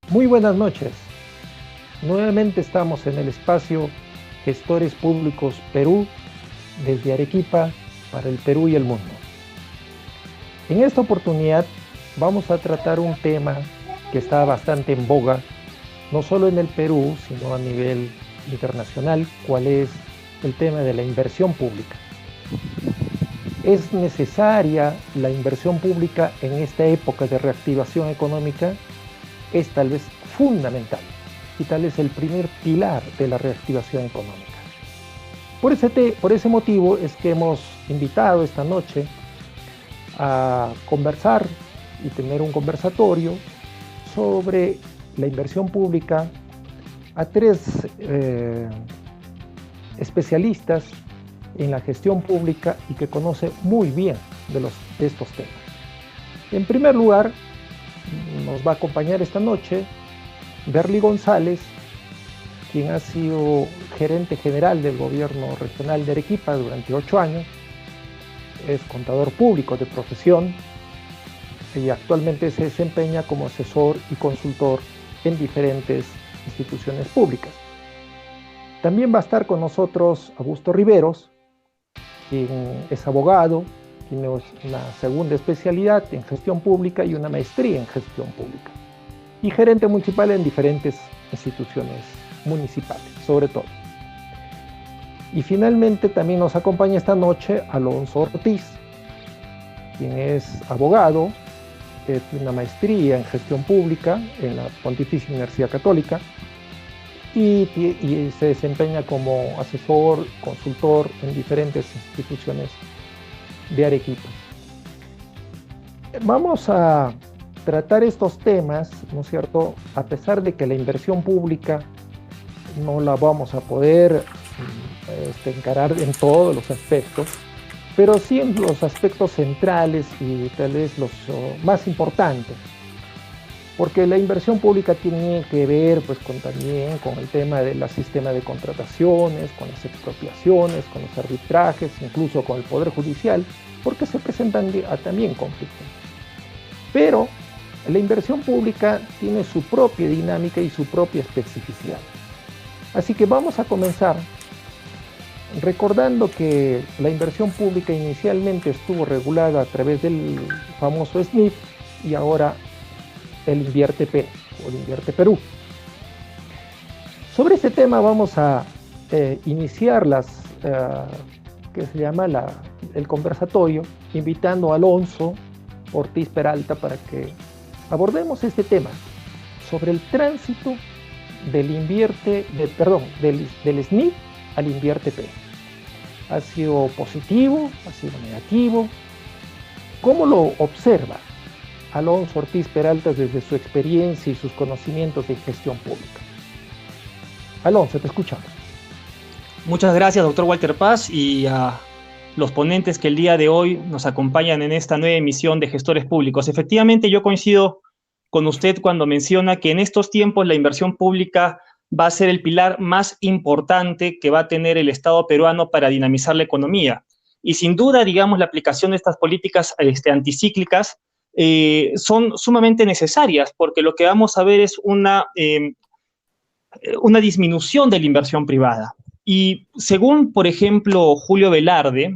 Muy buenas noches. Nuevamente estamos en el espacio Gestores Públicos Perú, desde Arequipa para el Perú y el mundo. En esta oportunidad vamos a tratar un tema que está bastante en boga, no solo en el Perú, sino a nivel internacional, cuál es el tema de la inversión pública. ¿Es necesaria la inversión pública en esta época de reactivación económica? Es tal vez fundamental y tal vez el primer pilar de la reactivación económica. Por ese motivo es que hemos invitado esta noche a conversar y tener un conversatorio sobre la inversión pública a tres especialistas en la gestión pública y que conoce muy bien de estos temas. En primer lugar, nos va a acompañar esta noche Berly González, quien ha sido gerente general del gobierno regional de Arequipa durante 8 años, es contador público de profesión y actualmente se desempeña como asesor y consultor en diferentes instituciones públicas. También va a estar con nosotros Augusto Riveros, quien es abogado, tiene una segunda especialidad en gestión pública y una maestría en gestión pública, y gerente municipal en diferentes instituciones municipales, sobre todo. Y finalmente también nos acompaña esta noche Alonso Ortiz, quien es abogado, tiene una maestría en gestión pública en la Pontificia Universidad Católica y se desempeña como asesor, consultor en diferentes instituciones de Arequipa. Vamos a tratar estos temas, ¿no es cierto?, a pesar de que la inversión pública no la vamos a poder encarar en todos los aspectos, pero sí en los aspectos centrales y tal vez los más importantes, porque la inversión pública tiene que ver pues también con el tema del sistema de contrataciones, con las expropiaciones, con los arbitrajes, incluso con el Poder Judicial, porque se presentan también conflictos. Pero la inversión pública tiene su propia dinámica y su propia especificidad. Así que vamos a comenzar recordando que la inversión pública inicialmente estuvo regulada a través del famoso SNIF y ahora el Invierte-P o el Invierte Perú. Sobre este tema vamos a iniciar que se llama el conversatorio, invitando a Alonso Ortiz Peralta para que abordemos este tema sobre el tránsito del SNIF al Invierte-P. ¿Ha sido positivo? ¿Ha sido negativo? ¿Cómo lo observa Alonso Ortiz Peralta desde su experiencia y sus conocimientos de gestión pública? Alonso, te escuchamos. Muchas gracias, doctor Walter Paz, y a los ponentes que el día de hoy nos acompañan en esta nueva emisión de Gestores Públicos. Efectivamente, yo coincido con usted cuando menciona que en estos tiempos la inversión pública va a ser el pilar más importante que va a tener el Estado peruano para dinamizar la economía. Y sin duda, digamos, la aplicación de estas políticas anticíclicas son sumamente necesarias, porque lo que vamos a ver es una disminución de la inversión privada. Y según, por ejemplo, Julio Velarde,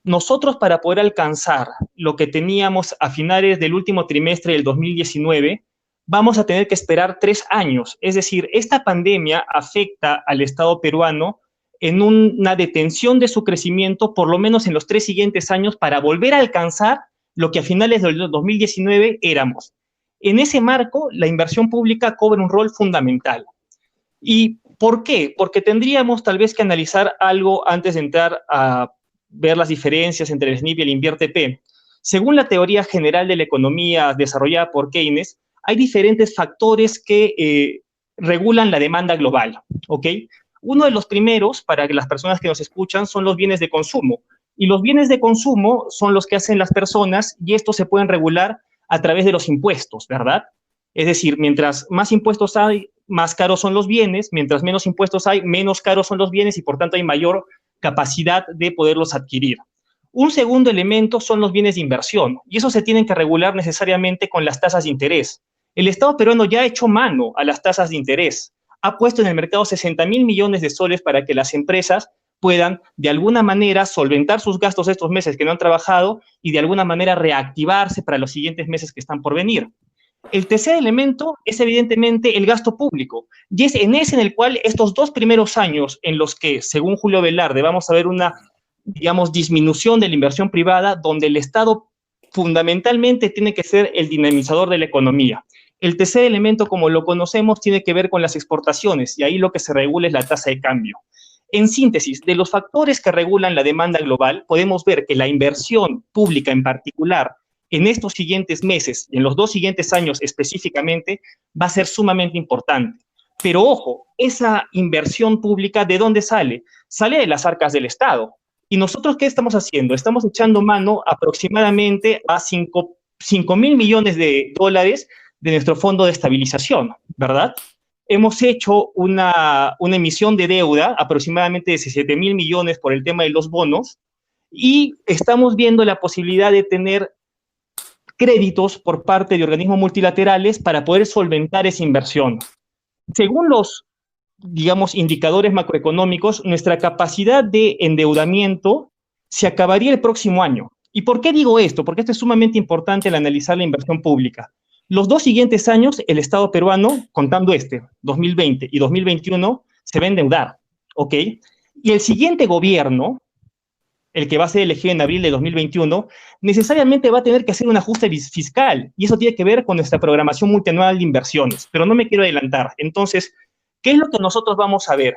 nosotros para poder alcanzar lo que teníamos a finales del último trimestre del 2019, vamos a tener que esperar 3 años. Es decir, esta pandemia afecta al Estado peruano en una detención de su crecimiento, por lo menos en los 3 siguientes años, para volver a alcanzar lo que a finales del 2019 éramos. En ese marco, la inversión pública cobra un rol fundamental. ¿Y por qué? Porque tendríamos tal vez que analizar algo antes de entrar a ver las diferencias entre el SNIP y el Invierte-P. Según la teoría general de la economía desarrollada por Keynes, hay diferentes factores que regulan la demanda global, ¿ok? Uno de los primeros, para las personas que nos escuchan, son los bienes de consumo. Y los bienes de consumo son los que hacen las personas y estos se pueden regular a través de los impuestos, ¿verdad? Es decir, mientras más impuestos hay, más caros son los bienes, mientras menos impuestos hay, menos caros son los bienes y por tanto hay mayor capacidad de poderlos adquirir. Un segundo elemento son los bienes de inversión y eso se tienen que regular necesariamente con las tasas de interés. El Estado peruano ya ha hecho mano a las tasas de interés, ha puesto en el mercado 60.000 millones de soles para que las empresas puedan de alguna manera solventar sus gastos estos meses que no han trabajado y de alguna manera reactivarse para los siguientes meses que están por venir. El tercer elemento es evidentemente el gasto público, y es en ese en el cual estos 2 primeros años en los que, según Julio Velarde, vamos a ver una, digamos, disminución de la inversión privada, donde el Estado fundamentalmente tiene que ser el dinamizador de la economía. El tercer elemento, como lo conocemos, tiene que ver con las exportaciones, y ahí lo que se regula es la tasa de cambio. En síntesis, de los factores que regulan la demanda global, podemos ver que la inversión pública en particular en estos siguientes meses, en los 2 siguientes años específicamente, va a ser sumamente importante. Pero ojo, esa inversión pública, ¿de dónde sale? Sale de las arcas del Estado. ¿Y nosotros qué estamos haciendo? Estamos echando mano aproximadamente a 5.000 millones de dólares de nuestro fondo de estabilización, ¿verdad? Hemos hecho una emisión de deuda aproximadamente de 17.000 millones por el tema de los bonos y estamos viendo la posibilidad de tener créditos por parte de organismos multilaterales para poder solventar esa inversión. Según los, digamos, indicadores macroeconómicos, nuestra capacidad de endeudamiento se acabaría el próximo año. ¿Y por qué digo esto? Porque esto es sumamente importante al analizar la inversión pública. Los 2 siguientes años, el Estado peruano, contando 2020 y 2021, se va a endeudar, ¿ok? Y el siguiente gobierno, el que va a ser elegido en abril de 2021, necesariamente va a tener que hacer un ajuste fiscal, y eso tiene que ver con nuestra programación multianual de inversiones, pero no me quiero adelantar. Entonces, ¿qué es lo que nosotros vamos a ver?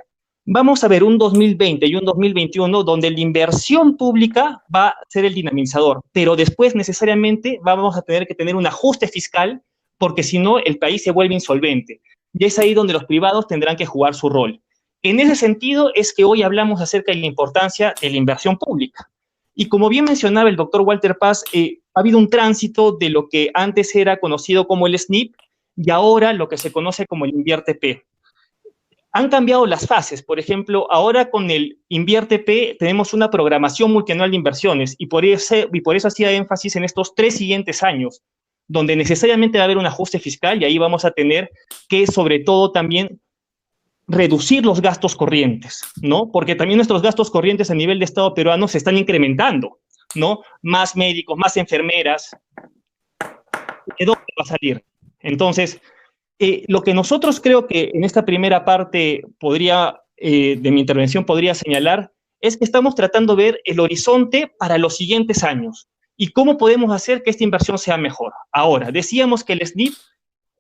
Vamos a ver un 2020 y un 2021 donde la inversión pública va a ser el dinamizador, pero después necesariamente vamos a tener que tener un ajuste fiscal, porque si no, el país se vuelve insolvente. Y es ahí donde los privados tendrán que jugar su rol. En ese sentido es que hoy hablamos acerca de la importancia de la inversión pública. Y como bien mencionaba el doctor Walter Paz, ha habido un tránsito de lo que antes era conocido como el SNIP y ahora lo que se conoce como el InvierTP. Han cambiado las fases. Por ejemplo, ahora con el InvierTP tenemos una programación multianual de inversiones y por eso hacía énfasis en estos 3 siguientes años, donde necesariamente va a haber un ajuste fiscal y ahí vamos a tener que, sobre todo, también reducir los gastos corrientes, ¿no? Porque también nuestros gastos corrientes a nivel de Estado peruano se están incrementando, ¿no? Más médicos, más enfermeras. ¿De dónde va a salir? Entonces, lo que nosotros creo que en esta primera parte de mi intervención podría señalar es que estamos tratando de ver el horizonte para los siguientes años y cómo podemos hacer que esta inversión sea mejor. Ahora, decíamos que el SNIP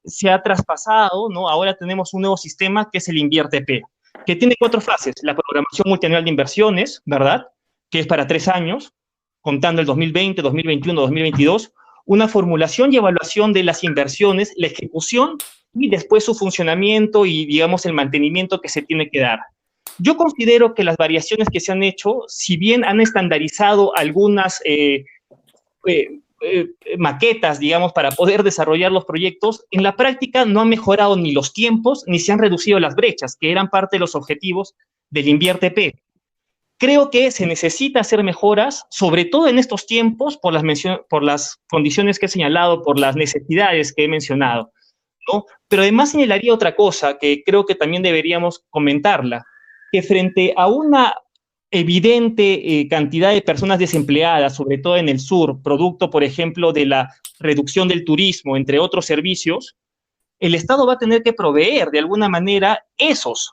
se ha traspasado, ¿no? Ahora tenemos un nuevo sistema que es el InvierTP, que tiene 4 fases. La programación multianual de inversiones, ¿verdad? Que es para 3 años, contando el 2020, 2021, 2022. Una formulación y evaluación de las inversiones, la ejecución y después su funcionamiento y, digamos, el mantenimiento que se tiene que dar. Yo considero que las variaciones que se han hecho, si bien han estandarizado algunas maquetas, digamos, para poder desarrollar los proyectos, en la práctica no han mejorado ni los tiempos ni se han reducido las brechas, que eran parte de los objetivos del InvierTP. Creo que se necesita hacer mejoras, sobre todo en estos tiempos, por las condiciones que he señalado, por las necesidades que he mencionado, ¿no? Pero además señalaría otra cosa que creo que también deberíamos comentarla, que frente a una evidente cantidad de personas desempleadas, sobre todo en el sur, producto, por ejemplo, de la reducción del turismo, entre otros servicios, el Estado va a tener que proveer de alguna manera esos.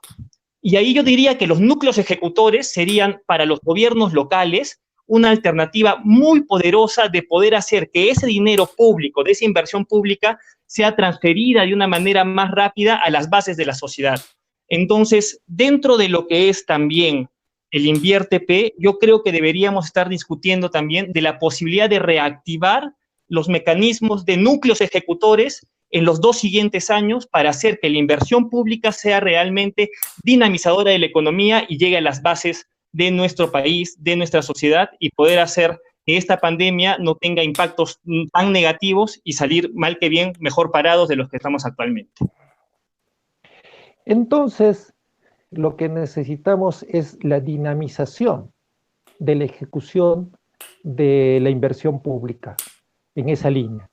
Y ahí yo diría que los núcleos ejecutores serían para los gobiernos locales una alternativa muy poderosa de poder hacer que ese dinero público, de esa inversión pública, sea transferida de una manera más rápida a las bases de la sociedad. Entonces, dentro de lo que es también el InvierTP, yo creo que deberíamos estar discutiendo también de la posibilidad de reactivar los mecanismos de núcleos ejecutores en los 2 siguientes años para hacer que la inversión pública sea realmente dinamizadora de la economía y llegue a las bases de nuestro país, de nuestra sociedad, y poder hacer que esta pandemia no tenga impactos tan negativos y salir mal que bien mejor parados de los que estamos actualmente. Entonces, lo que necesitamos es la dinamización de la ejecución de la inversión pública en esa línea.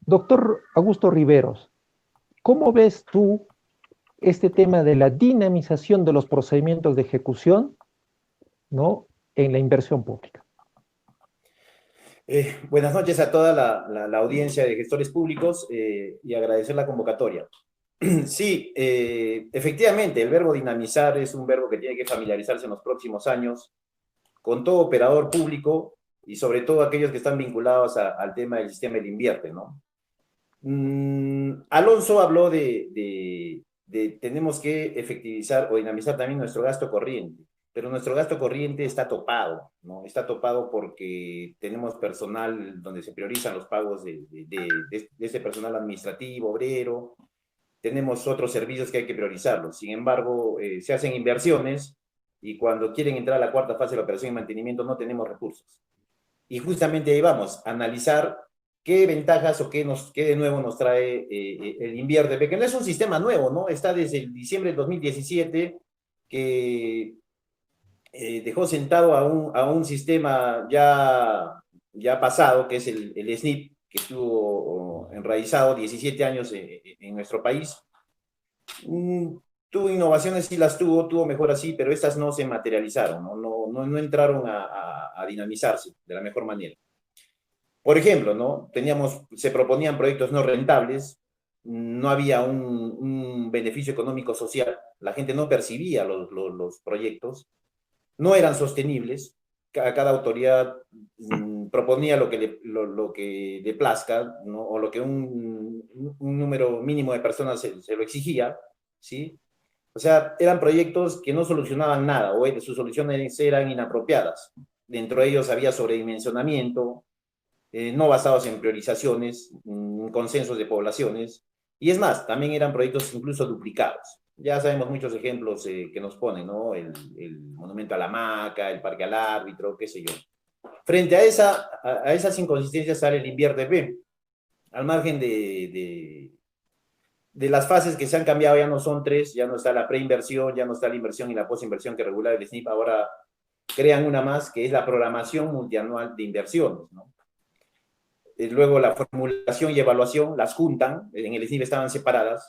Doctor Augusto Riveros, ¿cómo ves tú este tema de la dinamización de los procedimientos de ejecución, ¿no?, en la inversión pública? Buenas noches a toda la audiencia de gestores públicos y agradecer la convocatoria. Sí, efectivamente, el verbo dinamizar es un verbo que tiene que familiarizarse en los próximos años con todo operador público y sobre todo aquellos que están vinculados al tema del sistema de invierte, ¿no? Alonso habló de tenemos que efectivizar o dinamizar también nuestro gasto corriente, pero nuestro gasto corriente está topado, ¿no? Está topado porque tenemos personal donde se priorizan los pagos de ese personal administrativo, obrero, tenemos otros servicios que hay que priorizarlos. Sin embargo, se hacen inversiones y cuando quieren entrar a la cuarta fase de la operación y mantenimiento no tenemos recursos. Y justamente ahí vamos, a analizar qué ventajas o qué de nuevo nos trae el INVIERTE, que no es un sistema nuevo, ¿no? Está desde el diciembre de 2017 que dejó sentado a un sistema ya pasado, que es el SNIP, que estuvo enraizado 17 años en nuestro país. Tuvo innovaciones, sí las tuvo mejoras, sí, pero estas no se materializaron, no entraron a dinamizarse de la mejor manera. Por ejemplo, ¿no? Se proponían proyectos no rentables, no había un beneficio económico social, la gente no percibía los proyectos, no eran sostenibles, cada autoridad proponía lo que le plazca, ¿no? O lo que un número mínimo de personas se lo exigía, ¿sí? O sea, eran proyectos que no solucionaban nada, o sus soluciones eran inapropiadas. Dentro de ellos había sobredimensionamiento, no basados en priorizaciones, consensos de poblaciones, y es más, también eran proyectos incluso duplicados. Ya sabemos muchos ejemplos que nos ponen, ¿no? El monumento a la hamaca, el parque al árbitro, qué sé yo. Frente a esas inconsistencias sale el INVIERTE, al margen de las fases que se han cambiado, ya no son tres, ya no está la preinversión, ya no está la inversión y la posinversión que regula el SNIP, ahora crean una más, que es la programación multianual de inversiones, ¿no? Luego la formulación y evaluación las juntan, en el SNIP estaban separadas,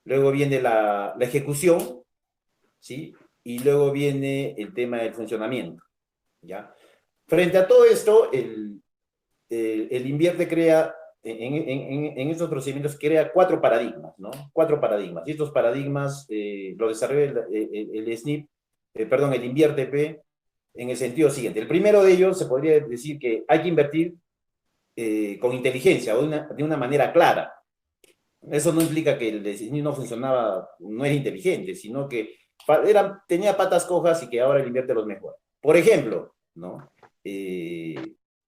luego viene la ejecución, ¿sí? Y luego viene el tema del funcionamiento, ¿ya? Frente a todo esto, el INVIERTE crea, en estos procedimientos, crea 4 paradigmas, ¿no? 4 paradigmas. Y estos paradigmas lo desarrolla el SNIP, perdón, el INVIERTE en el sentido siguiente. El primero de ellos se podría decir que hay que invertir con inteligencia o de una manera clara. Eso no implica que el SNIP no funcionaba, no era inteligente, sino que tenía patas cojas y que ahora el INVIERTE los mejora. Por ejemplo, ¿no?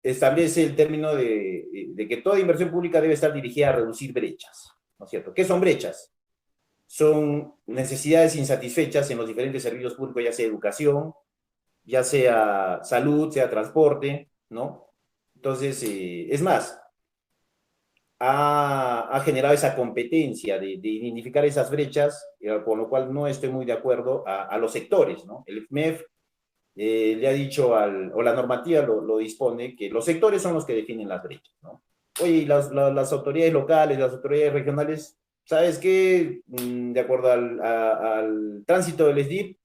Establece el término de que toda inversión pública debe estar dirigida a reducir brechas, ¿no es cierto? ¿Qué son brechas? Son necesidades insatisfechas en los diferentes servicios públicos, ya sea educación, ya sea salud, sea transporte, ¿no? Entonces, es más, ha generado esa competencia de identificar esas brechas, por lo cual no estoy muy de acuerdo a los sectores, ¿no? El FMEF le ha dicho, o la normativa lo dispone, que los sectores son los que definen las brechas, ¿no? Oye, las autoridades locales, las autoridades regionales, ¿sabes qué? De acuerdo al tránsito del SDIP,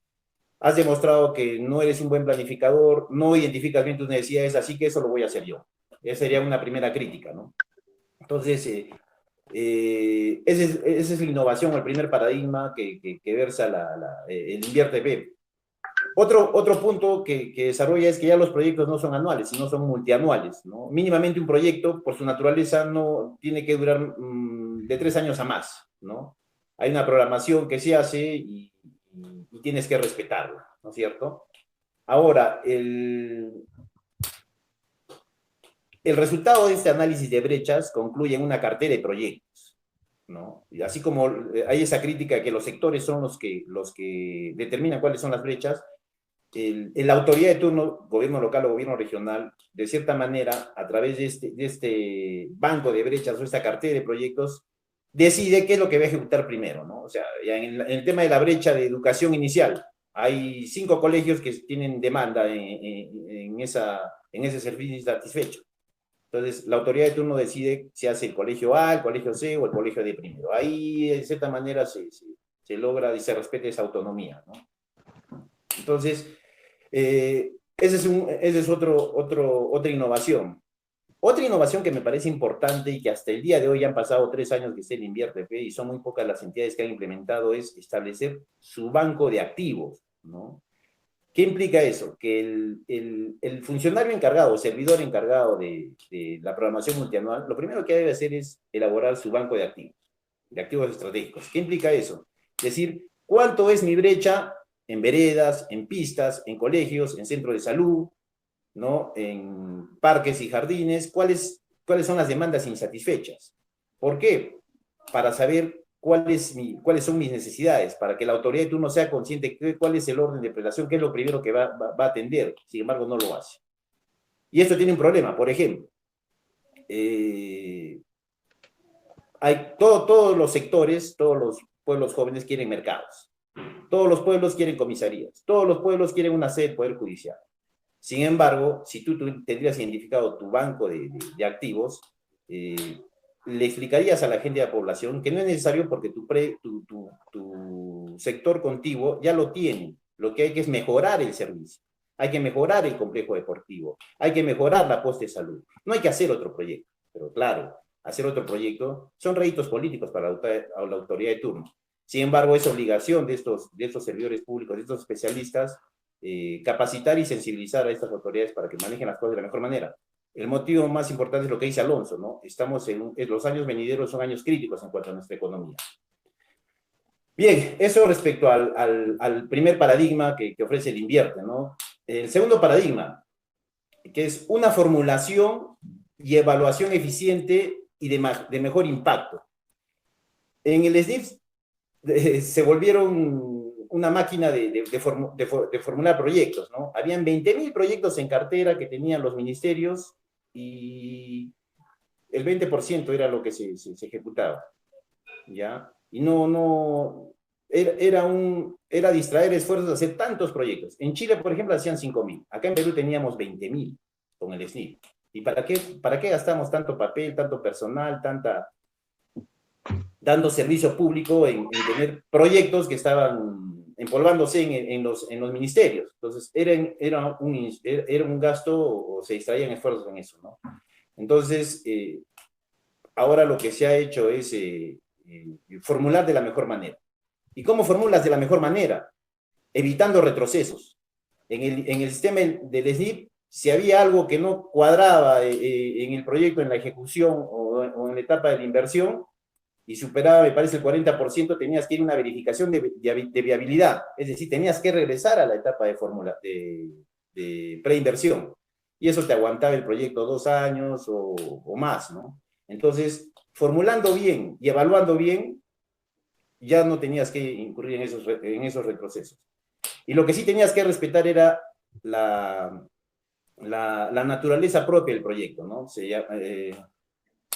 has demostrado que no eres un buen planificador, no identificas bien tus necesidades, así que eso lo voy a hacer yo. Esa sería una primera crítica, ¿no? Entonces, esa es la innovación, el primer paradigma que versa el INVIERTE. Otro punto que desarrolla es que ya los proyectos no son anuales, sino son multianuales, ¿no? Mínimamente un proyecto, por su naturaleza, no tiene que durar de 3 años a más, ¿no? Hay una programación que se hace y tienes que respetarla, ¿no es cierto? Ahora, el resultado de este análisis de brechas concluye en una cartera de proyectos, ¿no? Y así como hay esa crítica que los sectores son los que determinan cuáles son las brechas, la autoridad de turno, gobierno local o gobierno regional, de cierta manera, a través de este banco de brechas o esta cartera de proyectos, decide qué es lo que va a ejecutar primero, ¿no? O sea, ya en el tema de la brecha de educación inicial, hay 5 colegios que tienen demanda en ese servicio insatisfecho. Entonces, la autoridad de turno decide si hace el colegio A, el colegio C o el colegio D primero. Ahí, de cierta manera, se logra y se respeta esa autonomía, ¿no? Entonces, ese es otra innovación. Otra innovación que me parece importante y que hasta el día de hoy han pasado 3 años que se le invierte, y son muy pocas las entidades que han implementado, es establecer su banco de activos, ¿no? ¿Qué implica eso? Que el funcionario encargado, o servidor encargado de la programación multianual, lo primero que debe hacer es elaborar su banco de activos estratégicos. ¿Qué implica eso? Es decir, ¿cuánto es mi brecha en veredas, en pistas, en colegios, en centros de salud, ¿no? En parques y jardines? ¿Cuáles son las demandas insatisfechas? ¿Por qué? Para saber cuáles son mis necesidades, para que la autoridad de turno sea consciente de cuál es el orden de prelación, qué es lo primero que va a atender. Sin embargo, no lo hace. Y esto tiene un problema. Por ejemplo, todos los sectores, todos los pueblos jóvenes quieren mercados. Todos los pueblos quieren comisarías. Todos los pueblos quieren una sede del Poder Judicial. Sin embargo, si tú tendrías identificado tu banco de activos, le explicarías a la gente de la población que no es necesario porque tu sector contiguo ya lo tiene. Lo que hay que es mejorar el servicio. Hay que mejorar el complejo deportivo. Hay que mejorar la posta de salud. No hay que hacer otro proyecto. Pero claro, hacer otro proyecto son réditos políticos para la autoridad de turno. Sin embargo, es obligación de estos servidores públicos, de estos especialistas, capacitar y sensibilizar a estas autoridades para que manejen las cosas de la mejor manera. El motivo más importante es lo que dice Alonso, ¿no? Estamos en los años venideros, son años críticos en cuanto a nuestra economía. Bien, eso respecto al primer paradigma que ofrece el Invierte, ¿no? El segundo paradigma, que es una formulación y evaluación eficiente y de mejor impacto. En el SNIF se volvieron una máquina de formular proyectos, ¿no? Habían 20.000 proyectos en cartera que tenían los ministerios y el 20% era lo que se ejecutaba, ¿ya? Y era distraer esfuerzos de hacer tantos proyectos. En Chile, por ejemplo, hacían 5.000. Acá en Perú teníamos 20.000 con el SNIP. ¿Y para qué gastamos tanto papel, tanto personal, dando servicio público en tener proyectos que estaban empolvándose en los ministerios? Entonces, era un gasto o se distraían esfuerzos en eso, ¿no? Entonces, ahora lo que se ha hecho es formular de la mejor manera. ¿Y cómo formulas de la mejor manera? Evitando retrocesos. En el sistema del SNIP, si había algo que no cuadraba en el proyecto, en la ejecución o en la etapa de la inversión, y superaba, me parece, el 40%, tenías que ir a una verificación de viabilidad. Es decir, tenías que regresar a la etapa de preinversión. Y eso te aguantaba el proyecto 2 años o más, ¿no? Entonces, formulando bien y evaluando bien, ya no tenías que incurrir en esos retrocesos. Y lo que sí tenías que respetar era la naturaleza propia del proyecto, ¿no?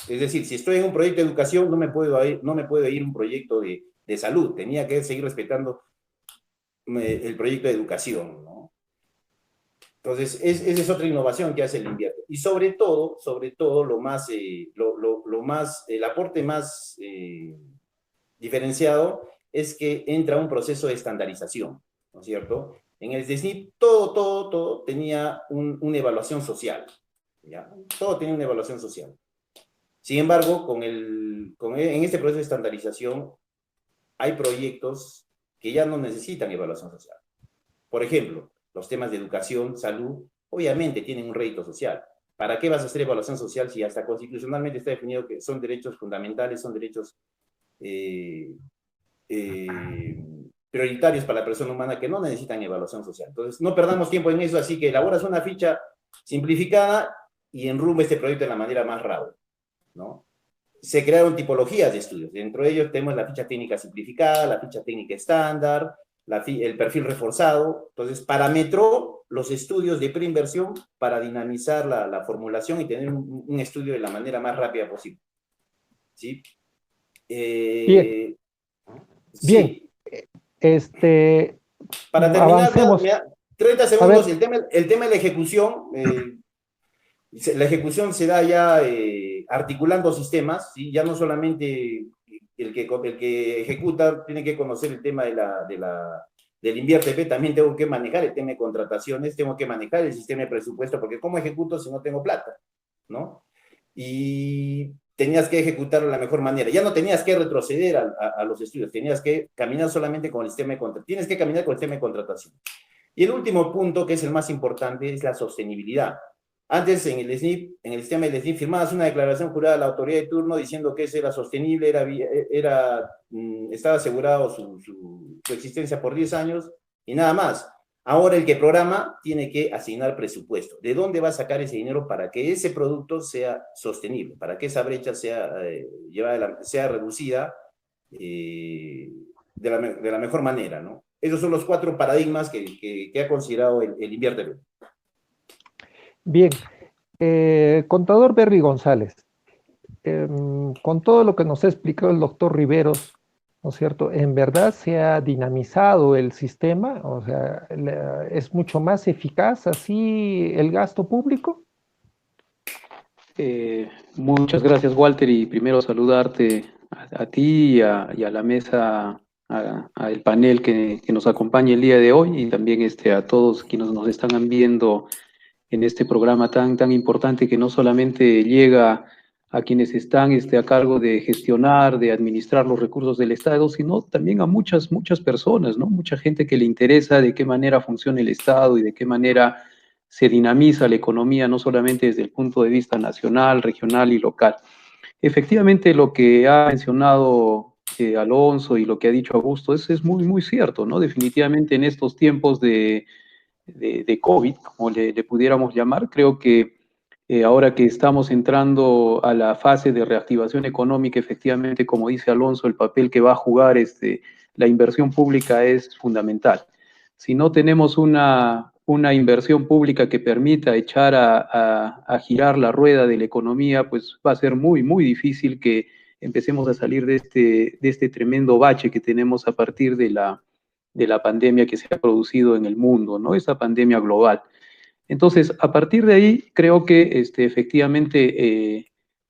Es decir, si estoy en un proyecto de educación, no me puedo ir un proyecto de salud. Tenía que seguir respetando el proyecto de educación, ¿no? Entonces, esa es otra innovación que hace el Invierte. Y sobre todo, el aporte más diferenciado es que entra un proceso de estandarización, ¿no es cierto? En el SNIP todo tenía una evaluación social, ¿ya? Todo tenía una evaluación social. Sin embargo, en este proceso de estandarización hay proyectos que ya no necesitan evaluación social. Por ejemplo, los temas de educación, salud, obviamente tienen un rédito social. ¿Para qué vas a hacer evaluación social si hasta constitucionalmente está definido que son derechos fundamentales, son derechos prioritarios para la persona humana que no necesitan evaluación social? Entonces, no perdamos tiempo en eso, así que elaboras una ficha simplificada y enrumba este proyecto de la manera más rápida, ¿no? Se crearon tipologías de estudios. Dentro de ellos tenemos la ficha técnica simplificada, la ficha técnica estándar, el perfil reforzado. Entonces, parametró los estudios de preinversión para dinamizar la formulación y tener un estudio de la manera más rápida posible. ¿Sí? Bien. Sí. Bien. Para terminar, avancemos. 30 segundos, el tema de la ejecución, La ejecución se da ya articulando sistemas, ¿sí? Ya no solamente el que ejecuta tiene que conocer el tema del invierte, también tengo que manejar el tema de contrataciones, tengo que manejar el sistema de presupuesto, porque ¿cómo ejecuto si no tengo plata? ¿No? Y tenías que ejecutarlo de la mejor manera. Ya no tenías que retroceder a los estudios, tenías que caminar solamente con el sistema de contratación. Tienes que caminar con el sistema de contratación. Y el último punto, que es el más importante, es la sostenibilidad. Antes, en el SNIP, en el sistema del SNIP, firmabas una declaración jurada a la autoridad de turno diciendo que ese era sostenible, estaba asegurado su existencia por 10 años y nada más. Ahora el que programa tiene que asignar presupuesto. ¿De dónde va a sacar ese dinero para que ese producto sea sostenible? Para que esa brecha sea, sea reducida de la mejor manera, ¿no? Esos son los 4 paradigmas que ha considerado el Invierte. Bien, contador Berry González, con todo lo que nos ha explicado el doctor Riveros, ¿no es cierto? ¿En verdad se ha dinamizado el sistema? O sea, ¿es mucho más eficaz así el gasto público? Muchas gracias, Walter, y primero saludarte a ti y a la mesa, al panel que nos acompaña el día de hoy, y también a todos quienes nos están viendo en este programa tan importante, que no solamente llega a quienes están a cargo de gestionar, de administrar los recursos del Estado, sino también a muchas personas, ¿no? Mucha gente que le interesa de qué manera funciona el Estado y de qué manera se dinamiza la economía, no solamente desde el punto de vista nacional, regional y local. Efectivamente, lo que ha mencionado Alonso y lo que ha dicho Augusto es muy cierto, ¿no? Definitivamente en estos tiempos de COVID, como le pudiéramos llamar, creo que ahora que estamos entrando a la fase de reactivación económica, efectivamente, como dice Alonso, el papel que va a jugar la inversión pública es fundamental. Si no tenemos una inversión pública que permita echar a girar la rueda de la economía, pues va a ser muy difícil que empecemos a salir de este tremendo bache que tenemos a partir de la pandemia que se ha producido en el mundo, ¿no? Esa pandemia global. Entonces, a partir de ahí, creo que efectivamente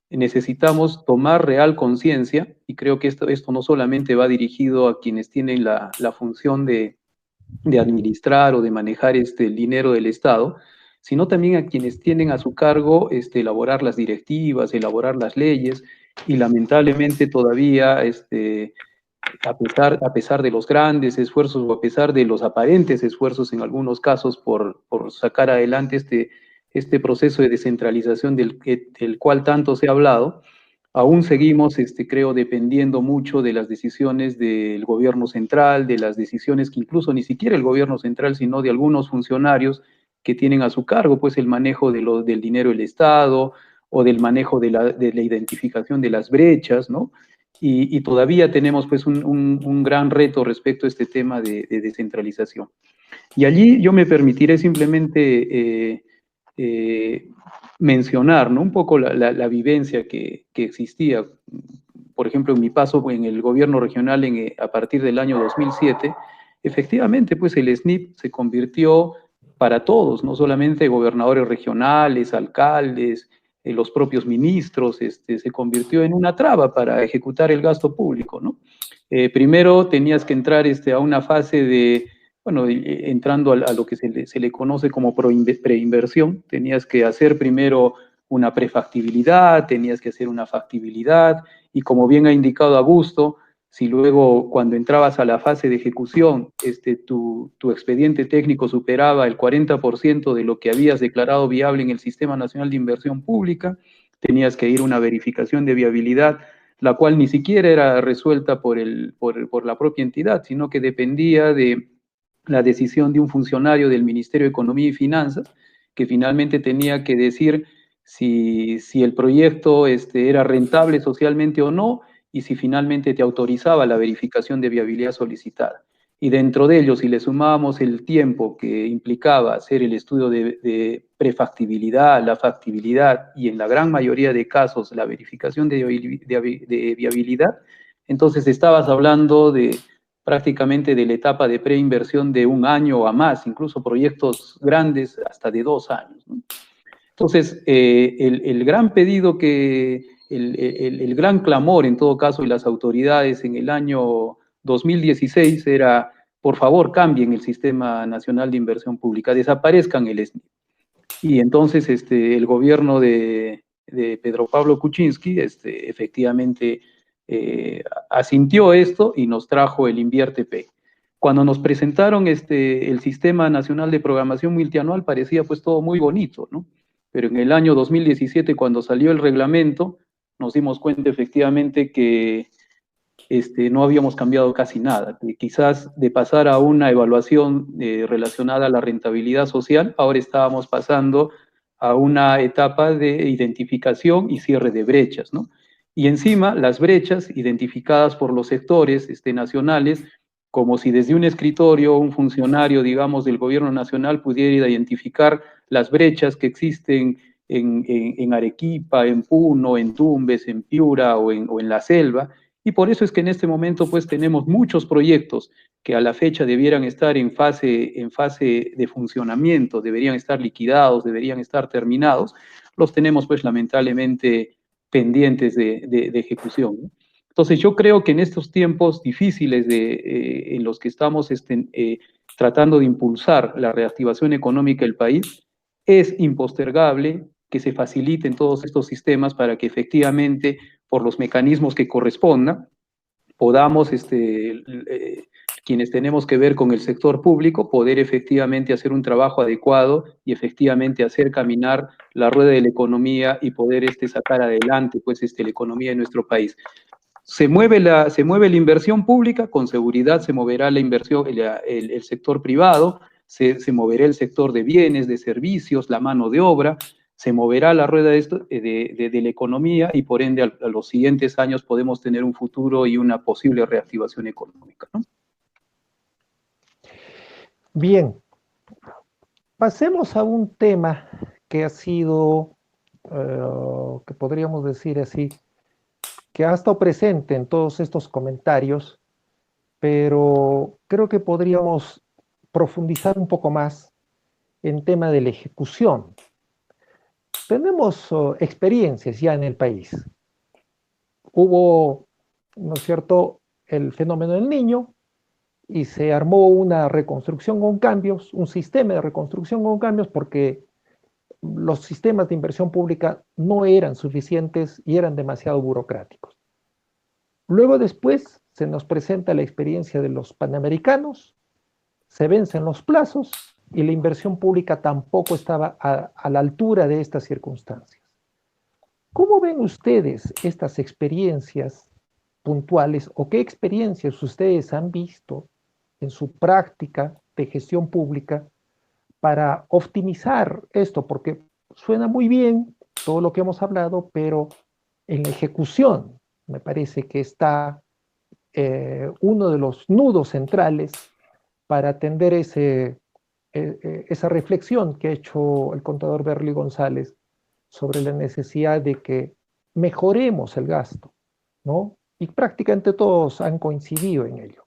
necesitamos tomar real conciencia, y creo que esto no solamente va dirigido a quienes tienen la función de administrar o de manejar el dinero del Estado, sino también a quienes tienen a su cargo elaborar las directivas, elaborar las leyes, y lamentablemente todavía a pesar de los grandes esfuerzos o a pesar de los aparentes esfuerzos en algunos casos por sacar adelante este proceso de descentralización del cual tanto se ha hablado, aún seguimos, creo, dependiendo mucho de las decisiones del gobierno central, de las decisiones que incluso ni siquiera el gobierno central, sino de algunos funcionarios que tienen a su cargo pues el manejo del dinero del Estado, o del manejo de la identificación de las brechas, ¿no? Y todavía tenemos pues un gran reto respecto a este tema de descentralización. Y allí yo me permitiré simplemente mencionar, ¿no?, un poco la vivencia que existía. Por ejemplo, en mi paso en el gobierno regional a partir del año 2007, efectivamente pues el SNIP se convirtió para todos, no solamente gobernadores regionales, alcaldes, los propios ministros, se convirtió en una traba para ejecutar el gasto público, ¿no? Primero tenías que entrar a una fase de, bueno, entrando a lo que se le conoce como preinversión, tenías que hacer primero una prefactibilidad, tenías que hacer una factibilidad, y como bien ha indicado Augusto, si luego cuando entrabas a la fase de ejecución, tu expediente técnico superaba el 40% de lo que habías declarado viable en el Sistema Nacional de Inversión Pública, tenías que ir a una verificación de viabilidad, la cual ni siquiera era resuelta por la propia entidad, sino que dependía de la decisión de un funcionario del Ministerio de Economía y Finanzas, que finalmente tenía que decir si el proyecto era rentable socialmente o no, y si finalmente te autorizaba la verificación de viabilidad solicitada. Y dentro de ello, si le sumábamos el tiempo que implicaba hacer el estudio de prefactibilidad, la factibilidad y en la gran mayoría de casos la verificación de viabilidad, entonces estabas hablando prácticamente de la etapa de preinversión de 1 año o a más, incluso proyectos grandes hasta de 2 años, ¿no? Entonces, el gran pedido el gran clamor en todo caso de las autoridades en el año 2016 era, por favor, cambien el Sistema Nacional de Inversión Pública, desaparezcan el SNI. Y entonces el gobierno de Pedro Pablo Kuczynski efectivamente asintió esto y nos trajo el InviérteP. Cuando nos presentaron el Sistema Nacional de Programación Multianual parecía pues todo muy bonito, ¿no? Pero en el año 2017, cuando salió el reglamento, nos dimos cuenta efectivamente que no habíamos cambiado casi nada. Que quizás de pasar a una evaluación relacionada a la rentabilidad social, ahora estábamos pasando a una etapa de identificación y cierre de brechas, ¿no? Y encima, las brechas identificadas por los sectores nacionales, como si desde un escritorio un funcionario, digamos, del gobierno nacional pudiera identificar las brechas que existen en Arequipa, en Puno, en Tumbes, en Piura o en la selva. Y por eso es que en este momento pues tenemos muchos proyectos que a la fecha debieran estar en fase de funcionamiento, deberían estar liquidados, deberían estar terminados, los tenemos pues lamentablemente pendientes de ejecución, ¿no? Entonces yo creo que en estos tiempos difíciles en los que estamos tratando de impulsar la reactivación económica del país, es impostergable que se faciliten todos estos sistemas para que efectivamente, por los mecanismos que correspondan, podamos, quienes tenemos que ver con el sector público, poder efectivamente hacer un trabajo adecuado y efectivamente hacer caminar la rueda de la economía y poder sacar adelante pues, la economía de nuestro país. Se mueve la inversión pública, con seguridad se moverá la inversión, el sector privado, se moverá el sector de bienes, de servicios, la mano de obra, se moverá la rueda de la economía y por ende a los siguientes años podemos tener un futuro y una posible reactivación económica, ¿no? Bien, pasemos a un tema que ha sido, que podríamos decir así, que ha estado presente en todos estos comentarios, pero creo que podríamos profundizar un poco más en tema de la ejecución. Tenemos experiencias ya en el país. Hubo, ¿no es cierto?, el fenómeno del Niño y se armó una reconstrucción con cambios, un sistema de reconstrucción con cambios porque los sistemas de inversión pública no eran suficientes y eran demasiado burocráticos. Luego después se nos presenta la experiencia de los panamericanos, se vencen los plazos y la inversión pública tampoco estaba a la altura de estas circunstancias. ¿Cómo ven ustedes estas experiencias puntuales o qué experiencias ustedes han visto en su práctica de gestión pública para optimizar esto? Porque suena muy bien todo lo que hemos hablado, pero en la ejecución me parece que está uno de los nudos centrales para atender esa reflexión que ha hecho el contador Berly González sobre la necesidad de que mejoremos el gasto, ¿no? Y prácticamente todos han coincidido en ello.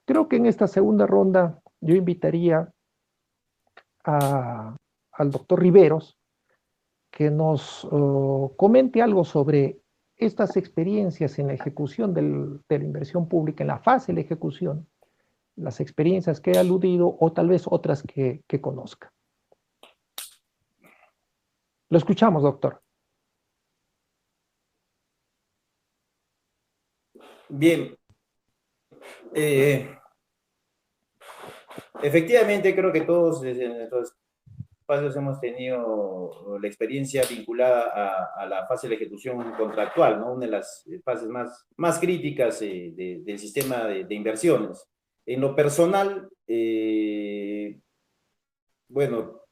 Creo que en esta segunda ronda yo invitaría al doctor Riveros que nos comente algo sobre estas experiencias en la ejecución de la inversión pública, en la fase de la ejecución, las experiencias que he aludido o tal vez otras que conozca. Lo escuchamos, doctor. Bien. Efectivamente, creo que todos desde nuestros espacios hemos tenido la experiencia vinculada a la fase de la ejecución contractual, ¿no? Una de las fases más críticas del sistema de inversiones. En lo personal, bueno,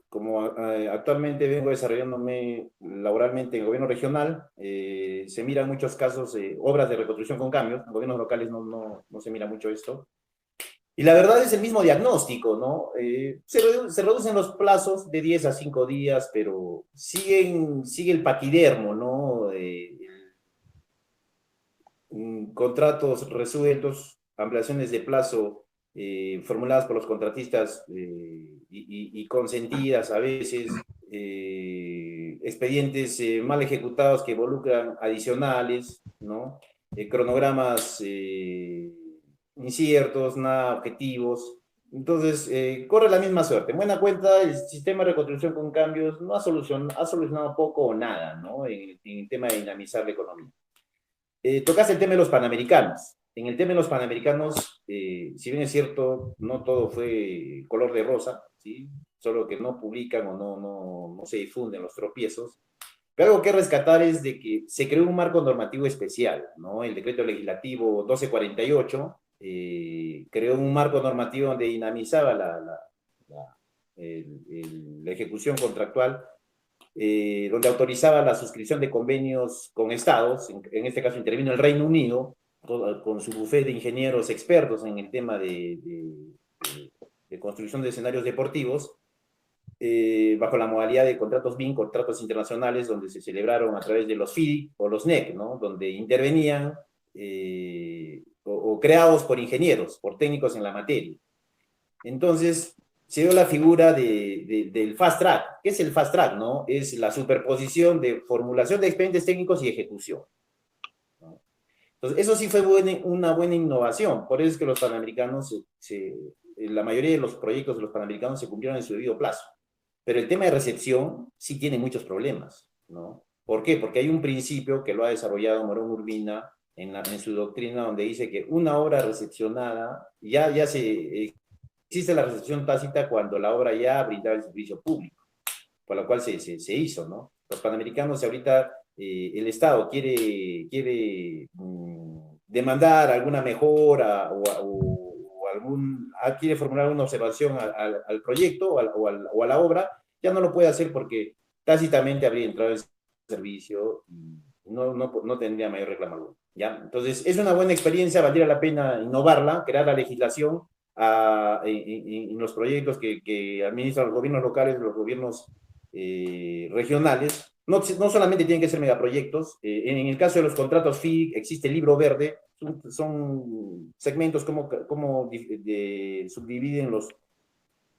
como actualmente vengo desarrollándome laboralmente en el gobierno regional, se miran muchos casos, obras de reconstrucción con cambios. En gobiernos locales no se mira mucho esto. Y la verdad es el mismo diagnóstico, ¿no? Se reducen los plazos de 10 a 5 días, pero sigue el paquidermo, ¿no? Contratos resueltos, ampliaciones de plazo formuladas por los contratistas y consentidas a veces, expedientes mal ejecutados que involucran adicionales, ¿no? Cronogramas inciertos, nada objetivos. Entonces, corre la misma suerte. En buena cuenta, el sistema de reconstrucción con cambios no ha solucionado poco o nada, ¿no? En el tema de dinamizar la economía. Tocaste el tema de los panamericanos. En el tema de los panamericanos, si bien es cierto, no todo fue color de rosa, ¿sí? Solo que no publican o no se difunden los tropiezos. Pero algo que rescatar es de que se creó un marco normativo especial, ¿no? El decreto legislativo 1248 creó un marco normativo donde dinamizaba la ejecución contractual, donde autorizaba la suscripción de convenios con estados. En este caso intervino el Reino Unido con su bufete de ingenieros expertos en el tema de construcción de escenarios deportivos, bajo la modalidad de contratos BIN, contratos internacionales, donde se celebraron a través de los FIDIC o los NEC, ¿no? Donde intervenían o creados por ingenieros, por técnicos en la materia. Entonces, se dio la figura del fast track. ¿Qué es el fast track, no? Es la superposición de formulación de expedientes técnicos y ejecución, ¿no? Entonces, eso sí fue una buena innovación. Por eso es que los panamericanos, la mayoría de los proyectos de los panamericanos se cumplieron en su debido plazo. Pero el tema de recepción sí tiene muchos problemas, ¿no? ¿Por qué? Porque hay un principio que lo ha desarrollado Morón Urbina en su doctrina, donde dice que una obra recepcionada, existe la recepción tácita cuando la obra ya brindaba el servicio público, por la cual se hizo, ¿no? Los panamericanos ahorita, el Estado quiere demandar alguna mejora quiere formular una observación al proyecto o a la obra, ya no lo puede hacer porque tácitamente habría entrado en servicio y no tendría mayor reclamo alguno, ¿ya? Entonces, es una buena experiencia, valdría la pena innovarla, crear la legislación en los proyectos que administran los gobiernos locales, los gobiernos regionales. No solamente tienen que ser megaproyectos. En el caso de los contratos FIC, existe el libro verde. Son segmentos como subdividen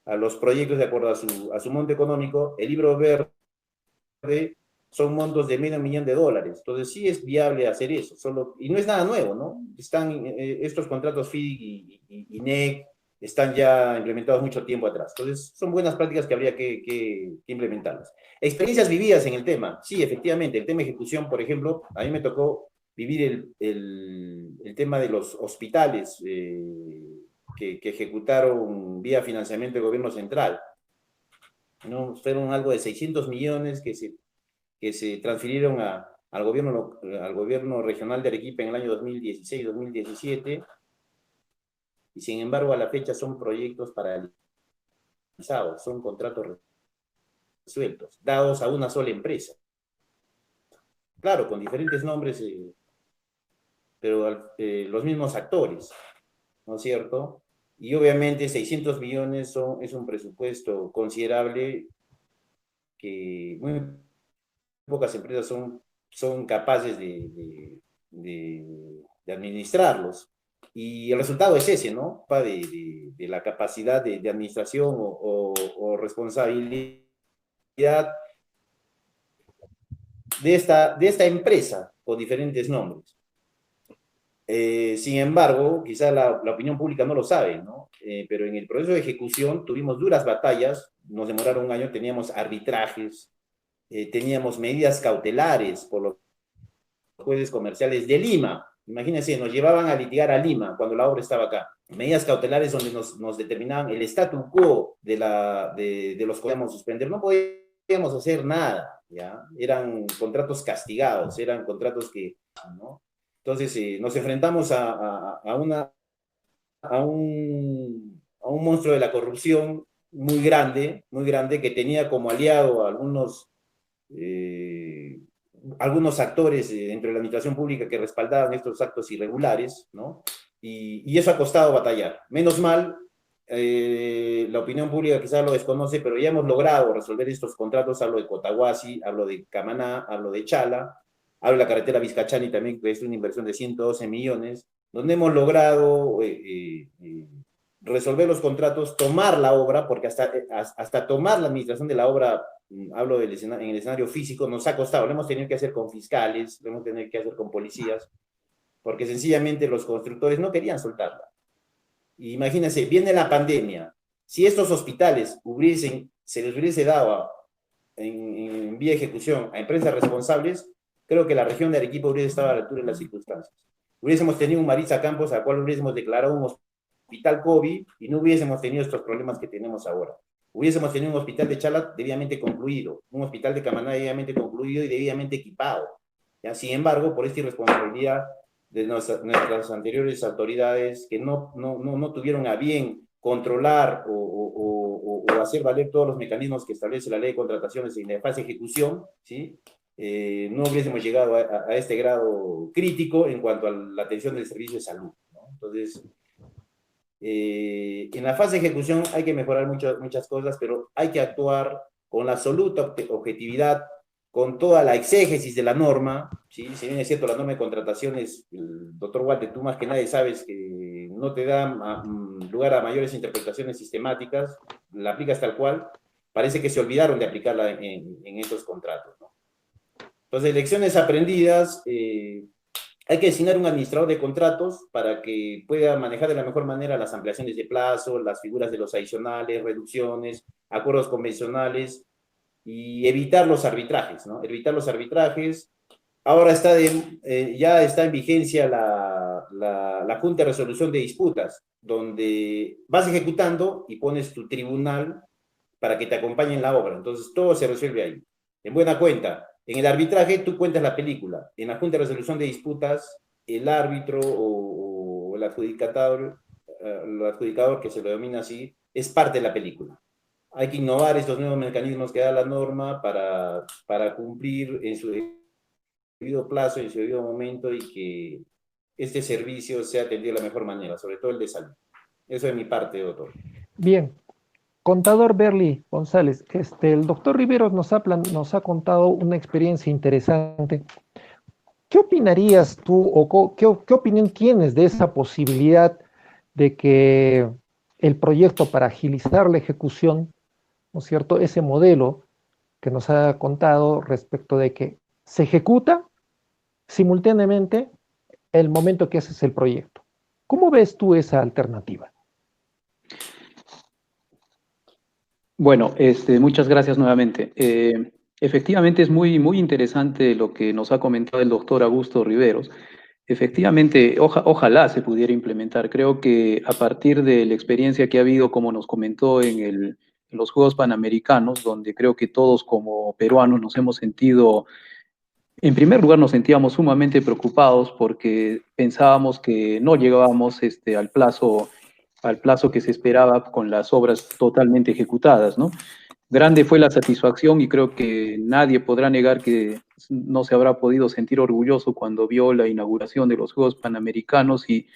a los proyectos de acuerdo a su monto económico. El libro verde son montos de $500,000. Entonces sí es viable hacer eso. Y no es nada nuevo, ¿no? Están estos contratos FIC y NEC están ya implementados mucho tiempo atrás. Entonces son buenas prácticas que habría que implementarlas. Experiencias vividas en el tema. Sí, efectivamente, el tema de ejecución, por ejemplo, a mí me tocó vivir el tema de los hospitales que ejecutaron vía financiamiento del gobierno central, ¿no? Fueron algo de 600 millones que se transfirieron al gobierno regional de Arequipa en el año 2016-2017, y sin embargo a la fecha son proyectos paralizados, son contratos resueltos, dados a una sola empresa. Claro, con diferentes nombres, pero los mismos actores, ¿no es cierto? Y obviamente 600 millones es un presupuesto considerable que muy pocas empresas son capaces de administrarlos. Y el resultado es ese, ¿no? De la capacidad de administración o responsabilidad de esta empresa con diferentes nombres. Sin embargo, quizá la opinión pública no lo sabe, ¿no? Pero en el proceso de ejecución tuvimos duras batallas, nos demoraron un año, teníamos arbitrajes, teníamos medidas cautelares por los jueces comerciales de Lima. Imagínense, nos llevaban a litigar a Lima cuando la obra estaba acá. Medidas cautelares donde nos determinaban el statu quo de los que podíamos suspender. No podíamos hacer nada, ¿ya? Eran contratos castigados, eran contratos que, ¿no? Entonces nos enfrentamos a un monstruo de la corrupción muy grande que tenía como aliado a algunos actores dentro de la administración pública que respaldaban estos actos irregulares, ¿no? Y eso ha costado batallar. Menos mal, la opinión pública quizás lo desconoce, pero ya hemos logrado resolver estos contratos. Hablo de Cotahuasi, hablo de Camaná, hablo de Chala, hablo de la carretera Vizcachani también, que es una inversión de 112 millones, donde hemos logrado resolver los contratos, tomar la obra, porque hasta tomar la administración de la obra, hablo en el escenario físico, nos ha costado, lo hemos tenido que hacer con fiscales, lo hemos tenido que hacer con policías, porque sencillamente los constructores no querían soltarla. Imagínense, viene la pandemia, si estos hospitales se les hubiese dado en vía de ejecución a empresas responsables, creo que la región de Arequipa hubiese estado a la altura de las circunstancias. Hubiésemos tenido un Maritza Campos al cual hubiésemos declarado un hospital COVID y no hubiésemos tenido estos problemas que tenemos ahora. Hubiésemos tenido un hospital de Chala debidamente concluido, un hospital de Camaná debidamente concluido y debidamente equipado. ¿Ya? Sin embargo, por esta irresponsabilidad de nuestras anteriores autoridades que no tuvieron a bien controlar o hacer valer todos los mecanismos que establece la ley de contrataciones en la fase de ejecución, ¿sí? No hubiésemos llegado a este grado crítico en cuanto a la atención del servicio de salud, ¿no? Entonces, en la fase de ejecución hay que mejorar muchas cosas, pero hay que actuar con la absoluta objetividad, con toda la exégesis de la norma, ¿sí? Si bien es cierto, la norma de contrataciones, el doctor Walter, tú más que nadie sabes que no te da lugar a mayores interpretaciones sistemáticas, la aplicas tal cual, parece que se olvidaron de aplicarla en estos contratos, ¿no? Entonces, lecciones aprendidas, hay que designar un administrador de contratos para que pueda manejar de la mejor manera las ampliaciones de plazo, las figuras de los adicionales, reducciones, acuerdos convencionales y evitar los arbitrajes, ¿no? Evitar los arbitrajes. Ahora ya está en vigencia la Junta de Resolución de Disputas, donde vas ejecutando y pones tu tribunal para que te acompañe en la obra. Entonces, todo se resuelve ahí. En buena cuenta, en el arbitraje tú cuentas la película. En la Junta de Resolución de Disputas, el árbitro o el adjudicador, que se lo denomina así, es parte de la película. Hay que innovar estos nuevos mecanismos que da la norma para cumplir en su debido plazo, en su debido momento, y que este servicio sea atendido de la mejor manera, sobre todo el de salud. Eso de mi parte, doctor. Bien. Contador Berly González, el doctor Riveros nos ha contado una experiencia interesante. ¿Qué opinarías tú o qué opinión tienes de esa posibilidad de que el proyecto para agilizar la ejecución, ¿no es cierto?, ese modelo que nos ha contado respecto de que se ejecuta simultáneamente el momento que haces el proyecto? ¿Cómo ves tú esa alternativa? Bueno, muchas gracias nuevamente. Efectivamente es muy interesante lo que nos ha comentado el doctor Augusto Riveros. Efectivamente, ojalá se pudiera implementar. Creo que a partir de la experiencia que ha habido, como nos comentó en los Juegos Panamericanos, donde creo que todos como peruanos nos hemos sentido, en primer lugar nos sentíamos sumamente preocupados porque pensábamos que no llegábamos al plazo que se esperaba con las obras totalmente ejecutadas, ¿no? Grande fue la satisfacción y creo que nadie podrá negar que no se habrá podido sentir orgulloso cuando vio la inauguración de los Juegos Panamericanos y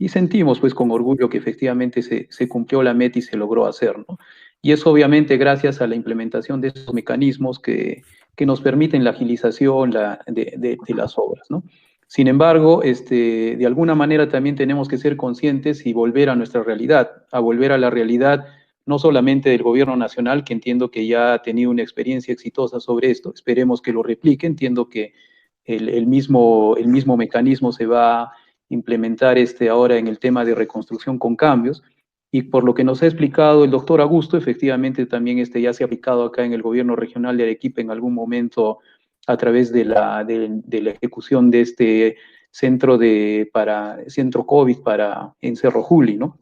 sentimos pues con orgullo que efectivamente se cumplió la meta y se logró hacer, ¿no? Y es obviamente gracias a la implementación de estos mecanismos que nos permiten la agilización de las obras, ¿no? Sin embargo, de alguna manera también tenemos que ser conscientes y volver a nuestra realidad, a volver a la realidad no solamente del gobierno nacional, que entiendo que ya ha tenido una experiencia exitosa sobre esto, esperemos que lo replique, entiendo que el mismo mecanismo se va a implementar ahora en el tema de reconstrucción con cambios, y por lo que nos ha explicado el doctor Augusto, efectivamente también ya se ha aplicado acá en el gobierno regional de Arequipa en algún momento a través de la ejecución de este centro COVID en Cerro Juli, ¿no?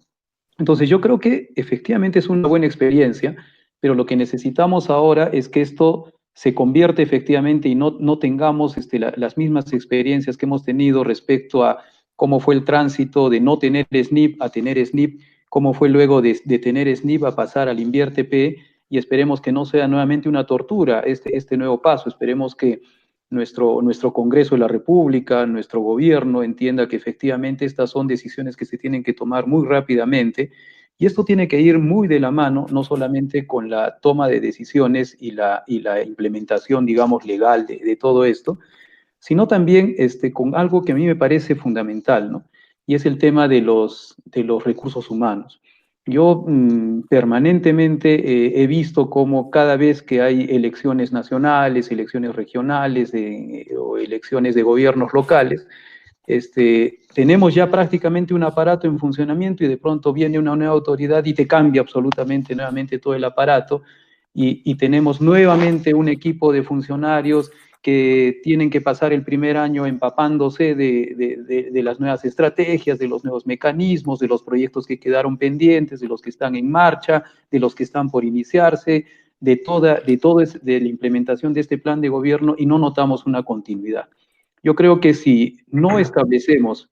Entonces yo creo que efectivamente es una buena experiencia, pero lo que necesitamos ahora es que esto se convierta efectivamente y no tengamos las mismas experiencias que hemos tenido respecto a cómo fue el tránsito de no tener SNIP a tener SNIP, cómo fue luego de tener SNIP a pasar al Invierte-P, y esperemos que no sea nuevamente una tortura este nuevo paso. Esperemos que nuestro Congreso de la República, nuestro gobierno entienda que efectivamente estas son decisiones que se tienen que tomar muy rápidamente, y esto tiene que ir muy de la mano, no solamente con la toma de decisiones y la implementación, digamos, legal de todo esto, sino también con algo que a mí me parece fundamental, ¿no? Y es el tema de los recursos humanos. Yo permanentemente he visto cómo cada vez que hay elecciones nacionales, elecciones regionales o elecciones de gobiernos locales, tenemos ya prácticamente un aparato en funcionamiento y de pronto viene una nueva autoridad y te cambia absolutamente nuevamente todo el aparato y tenemos nuevamente un equipo de funcionarios que tienen que pasar el primer año empapándose de las nuevas estrategias, de los nuevos mecanismos, de los proyectos que quedaron pendientes, de los que están en marcha, de los que están por iniciarse, de la implementación de este plan de gobierno y no notamos una continuidad. Yo creo que si no establecemos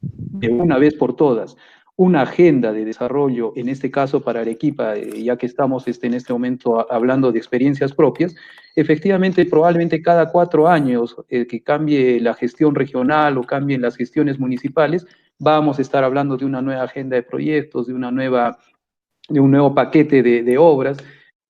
de una vez por todas una agenda de desarrollo, en este caso para Arequipa, ya que estamos en este momento hablando de experiencias propias, efectivamente probablemente cada 4 años que cambie la gestión regional o cambien las gestiones municipales, vamos a estar hablando de una nueva agenda de proyectos, de un nuevo paquete de obras,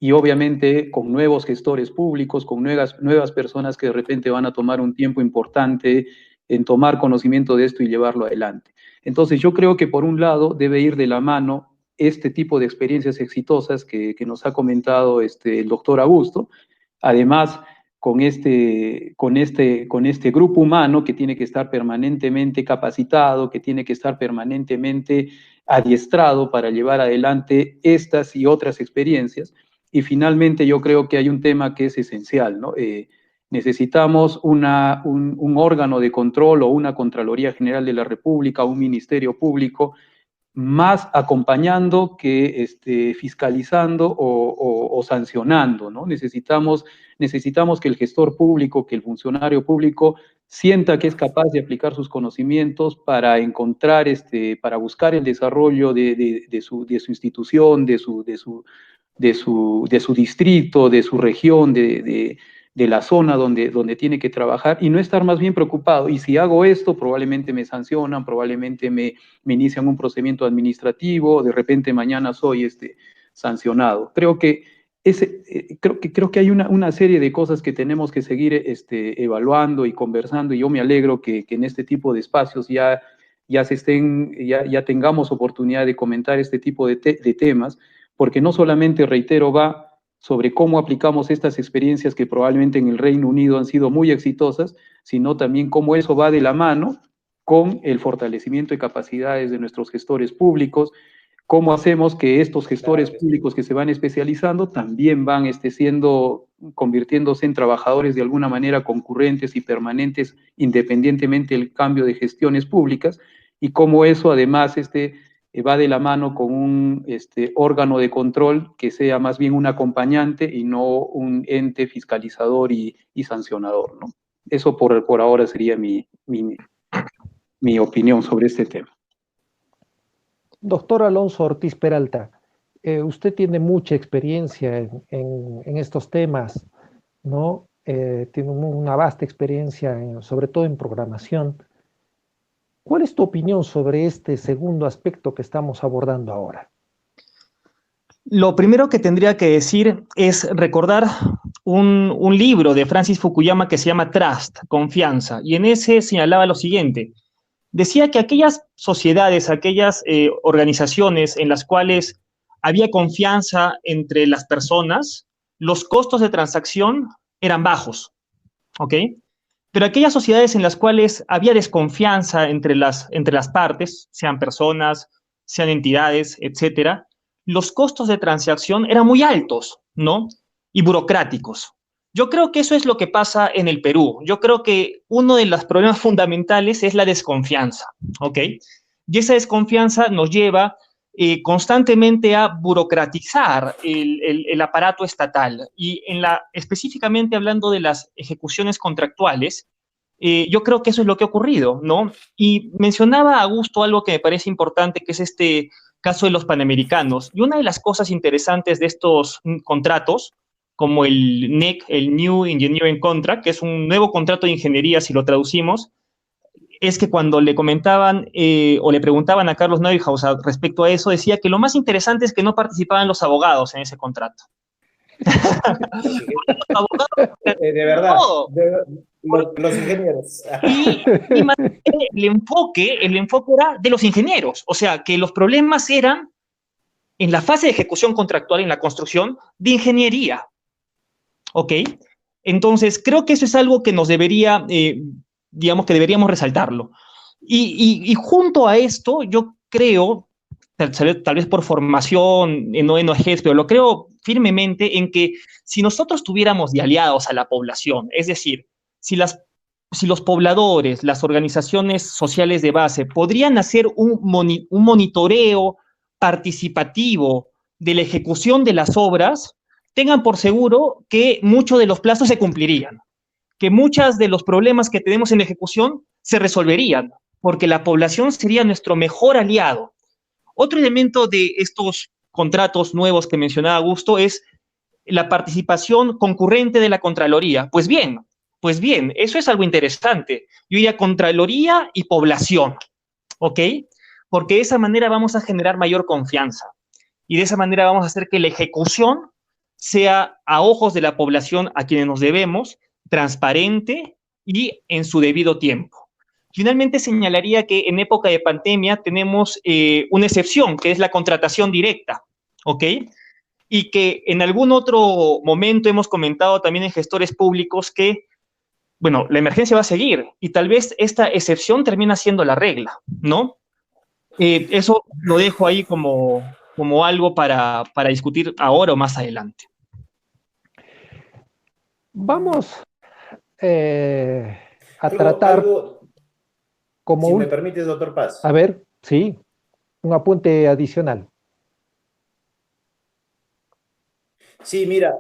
y obviamente con nuevos gestores públicos, con nuevas personas que de repente van a tomar un tiempo importante en tomar conocimiento de esto y llevarlo adelante. Entonces yo creo que por un lado debe ir de la mano este tipo de experiencias exitosas que nos ha comentado el doctor Augusto, además con este grupo humano que tiene que estar permanentemente capacitado, que tiene que estar permanentemente adiestrado para llevar adelante estas y otras experiencias. Y finalmente yo creo que hay un tema que es esencial, ¿no? Necesitamos un órgano de control o una Contraloría General de la República, un Ministerio Público, más acompañando que fiscalizando o sancionando, ¿no? Necesitamos que el gestor público, que el funcionario público sienta que es capaz de aplicar sus conocimientos para encontrar, para buscar el desarrollo de su institución, de su distrito, de su región, de la zona donde tiene que trabajar y no estar más bien preocupado. Y si hago esto, probablemente me sancionan, probablemente me inician un procedimiento administrativo, de repente mañana soy sancionado. Creo que hay una serie de cosas que tenemos que seguir evaluando y conversando, y yo me alegro que en este tipo de espacios ya tengamos oportunidad de comentar este tipo de temas, porque no solamente, reitero, va sobre cómo aplicamos estas experiencias que probablemente en el Reino Unido han sido muy exitosas, sino también cómo eso va de la mano con el fortalecimiento de capacidades de nuestros gestores públicos, cómo hacemos que estos gestores públicos que se van especializando también van convirtiéndose en trabajadores de alguna manera concurrentes y permanentes independientemente del cambio de gestiones públicas, y cómo eso además va de la mano con un órgano de control que sea más bien un acompañante y no un ente fiscalizador y sancionador, ¿no? Eso por ahora sería mi opinión sobre este tema. Doctor Alonso Ortiz Peralta, usted tiene mucha experiencia en estos temas, ¿no? Tiene una vasta experiencia, sobre todo en programación. ¿Cuál es tu opinión sobre este segundo aspecto que estamos abordando ahora? Lo primero que tendría que decir es recordar un libro de Francis Fukuyama que se llama Trust, Confianza, y en ese señalaba lo siguiente. Decía que aquellas sociedades, aquellas organizaciones en las cuales había confianza entre las personas, los costos de transacción eran bajos, ¿ok? Pero aquellas sociedades en las cuales había desconfianza entre las partes, sean personas, sean entidades, etcétera, los costos de transacción eran muy altos, ¿no? Y burocráticos. Yo creo que eso es lo que pasa en el Perú. Yo creo que uno de los problemas fundamentales es la desconfianza, ¿ok? Y esa desconfianza nos lleva constantemente a burocratizar el aparato estatal. Y específicamente hablando de las ejecuciones contractuales, yo creo que eso es lo que ha ocurrido, ¿no? Y mencionaba Augusto algo que me parece importante, que es este caso de los panamericanos. Y una de las cosas interesantes de estos contratos, como el NEC, el New Engineering Contract, que es un nuevo contrato de ingeniería, si lo traducimos, es que cuando le comentaban o le preguntaban a Carlos Neuhaus respecto a eso, decía que lo más interesante es que no participaban los abogados en ese contrato. Los ingenieros, Los abogados, de verdad, todo. los ingenieros. Y más el enfoque era de los ingenieros, o sea, que los problemas eran en la fase de ejecución contractual, en la construcción, de ingeniería, ¿ok? Entonces, creo que eso es algo que nos debería, digamos que deberíamos resaltarlo. Y junto a esto, yo creo, tal vez por formación, no es, pero lo creo firmemente en que si nosotros tuviéramos de aliados a la población, es decir, si los pobladores, las organizaciones sociales de base, podrían hacer un monitoreo participativo de la ejecución de las obras, tengan por seguro que muchos de los plazos se cumplirían, que muchos de los problemas que tenemos en la ejecución se resolverían, porque la población sería nuestro mejor aliado. Otro elemento de estos contratos nuevos que mencionaba Augusto es la participación concurrente de la Contraloría. Pues bien, eso es algo interesante. Yo diría Contraloría y población, ¿ok? Porque de esa manera vamos a generar mayor confianza y de esa manera vamos a hacer que la ejecución sea a ojos de la población a quienes nos debemos, transparente y en su debido tiempo. Finalmente señalaría que en época de pandemia tenemos una excepción, que es la contratación directa, ¿ok? Y que en algún otro momento hemos comentado también en gestores públicos que, bueno, la emergencia va a seguir y tal vez esta excepción termina siendo la regla, ¿no? Eso lo dejo ahí como algo para discutir ahora o más adelante. Vamos a Algo, tratar algo, como si me permites, doctor Paz. A ver, sí, un apunte adicional. Sí, mira,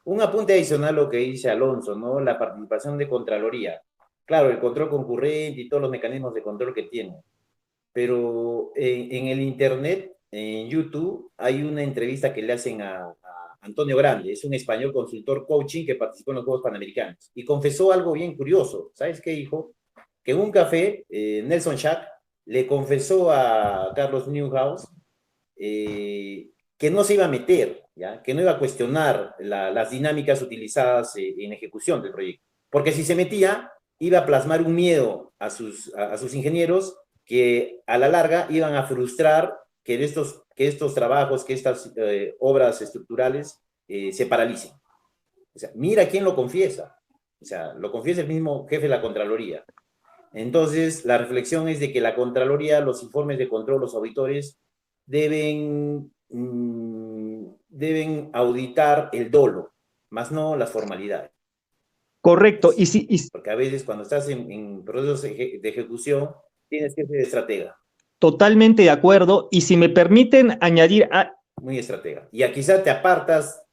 un apunte adicional a lo que dice Alonso, ¿no? La participación de Contraloría. Claro, el control concurrente y todos los mecanismos de control que tiene. Pero en el Internet, en YouTube, hay una entrevista que le hacen a Antonio Grande, es un español consultor coaching que participó en los Juegos Panamericanos. Y confesó algo bien curioso. ¿Sabes qué dijo? Que en un café, Nelson Schack le confesó a Carlos Newhouse que no se iba a meter, ¿ya? Que no iba a cuestionar las dinámicas utilizadas en ejecución del proyecto. Porque si se metía, iba a plasmar un miedo a sus ingenieros que a la larga iban a frustrar que estos trabajos, que estas obras estructurales se paralicen. O sea, mira quién lo confiesa. O sea, lo confiesa el mismo jefe de la Contraloría. Entonces, la reflexión es de que la Contraloría, los informes de control, los auditores, deben auditar el dolo, más no las formalidades. Correcto. Porque a veces cuando estás en procesos de ejecución, tienes que ser estratega. Totalmente de acuerdo. Y si me permiten añadir... Muy estratega. Y a quizás te apartas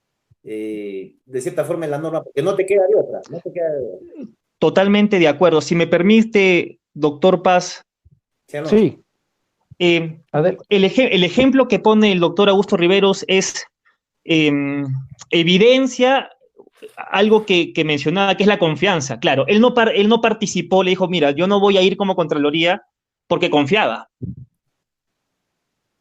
de cierta forma en la norma, porque no te queda de otra. No te queda de otra. Totalmente de acuerdo. Si me permite, doctor Paz. Sí. El ejemplo que pone el doctor Augusto Riveros es evidencia algo que mencionaba, que es la confianza. Claro, él no participó, le dijo, mira, yo no voy a ir como Contraloría porque confiaba.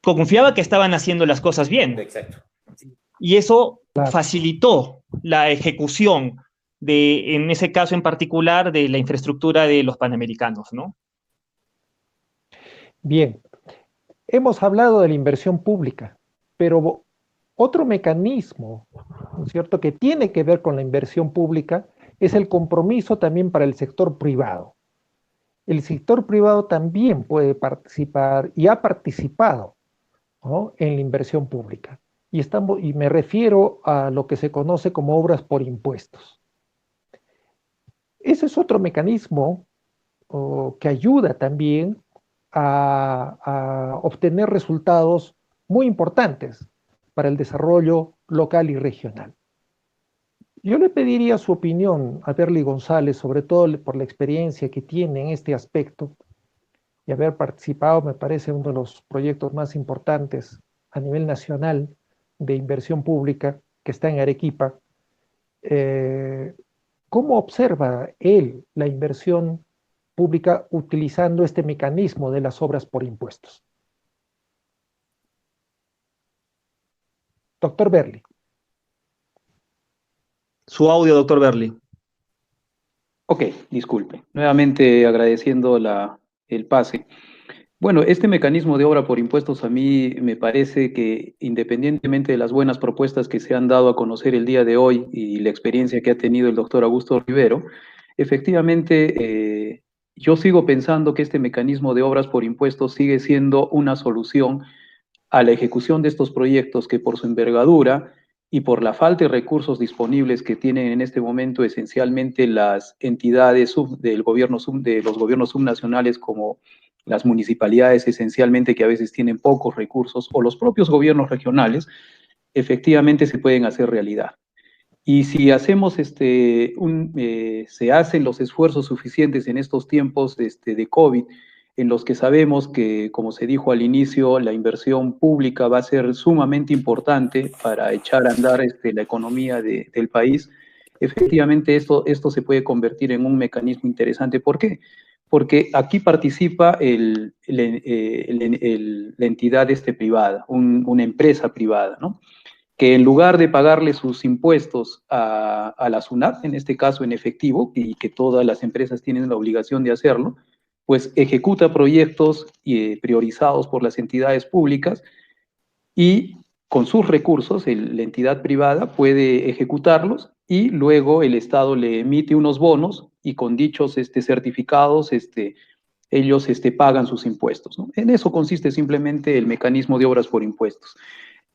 Confiaba que estaban haciendo las cosas bien. Exacto. Sí. Y eso facilitó la ejecución en ese caso en particular, de la infraestructura de los Panamericanos, ¿no? Bien, hemos hablado de la inversión pública, pero otro mecanismo, ¿no es cierto?, que tiene que ver con la inversión pública es el compromiso también para el sector privado. El sector privado también puede participar y ha participado, ¿no?, en la inversión pública. Y me refiero a lo que se conoce como obras por impuestos. Ese es otro mecanismo que ayuda también a obtener resultados muy importantes para el desarrollo local y regional. Yo le pediría su opinión a Berly González, sobre todo por la experiencia que tiene en este aspecto y haber participado, me parece, uno de los proyectos más importantes a nivel nacional de inversión pública que está en Arequipa. ¿Cómo observa él la inversión pública utilizando este mecanismo de las obras por impuestos? Doctor Berly. Su audio, doctor Berli. Ok, disculpe. Nuevamente agradeciendo el pase. Bueno, este mecanismo de obra por impuestos a mí me parece que independientemente de las buenas propuestas que se han dado a conocer el día de hoy y la experiencia que ha tenido el doctor Augusto Rivero, efectivamente yo sigo pensando que este mecanismo de obras por impuestos sigue siendo una solución a la ejecución de estos proyectos que por su envergadura y por la falta de recursos disponibles que tienen en este momento esencialmente las entidades de los gobiernos subnacionales como las municipalidades esencialmente que a veces tienen pocos recursos o los propios gobiernos regionales, efectivamente se pueden hacer realidad. Y si hacemos se hacen los esfuerzos suficientes en estos tiempos de COVID, en los que sabemos que, como se dijo al inicio, la inversión pública va a ser sumamente importante para echar a andar la economía del país, efectivamente esto se puede convertir en un mecanismo interesante. ¿Por qué? Porque aquí participa la entidad privada, una empresa privada, ¿no? Que en lugar de pagarle sus impuestos a la SUNAT, en este caso en efectivo, y que todas las empresas tienen la obligación de hacerlo, pues ejecuta proyectos priorizados por las entidades públicas y con sus recursos la entidad privada puede ejecutarlos y luego el Estado le emite unos bonos y con dichos certificados ellos pagan sus impuestos, ¿no? En eso consiste simplemente el mecanismo de obras por impuestos.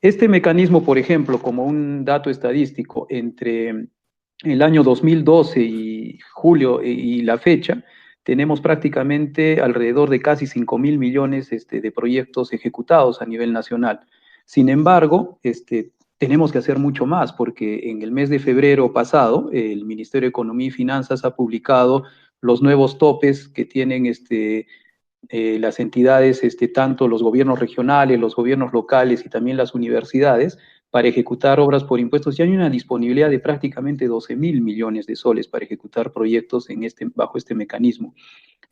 Este mecanismo, por ejemplo, como un dato estadístico, entre el año 2012 y julio y la fecha, tenemos prácticamente alrededor de casi 5.000 millones de proyectos ejecutados a nivel nacional. Sin embargo, tenemos que hacer mucho más, porque en el mes de febrero pasado, el Ministerio de Economía y Finanzas ha publicado los nuevos topes que tienen las entidades, tanto los gobiernos regionales, los gobiernos locales y también las universidades, para ejecutar obras por impuestos. Ya hay una disponibilidad de prácticamente 12.000 millones de soles para ejecutar proyectos bajo este mecanismo.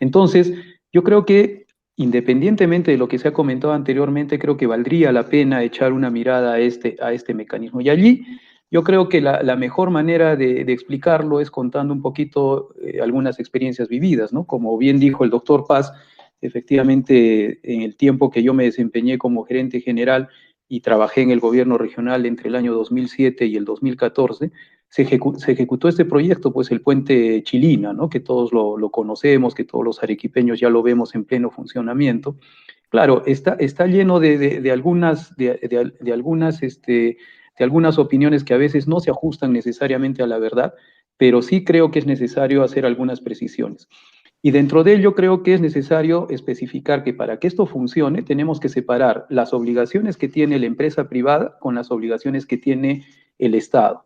Entonces, yo creo que independientemente de lo que se ha comentado anteriormente, creo que valdría la pena echar una mirada a este mecanismo. Y allí yo creo que la mejor manera de explicarlo es contando un poquito algunas experiencias vividas, ¿no? Como bien dijo el doctor Paz, efectivamente, en el tiempo que yo me desempeñé como gerente general y trabajé en el gobierno regional entre el año 2007 y el 2014, se ejecutó este proyecto, pues el puente Chilina, ¿no? Que todos lo conocemos, que todos los arequipeños ya lo vemos en pleno funcionamiento. Claro, está lleno de algunas opiniones que a veces no se ajustan necesariamente a la verdad, pero sí creo que es necesario hacer algunas precisiones. Y dentro de ello creo que es necesario especificar que para que esto funcione tenemos que separar las obligaciones que tiene la empresa privada con las obligaciones que tiene el Estado.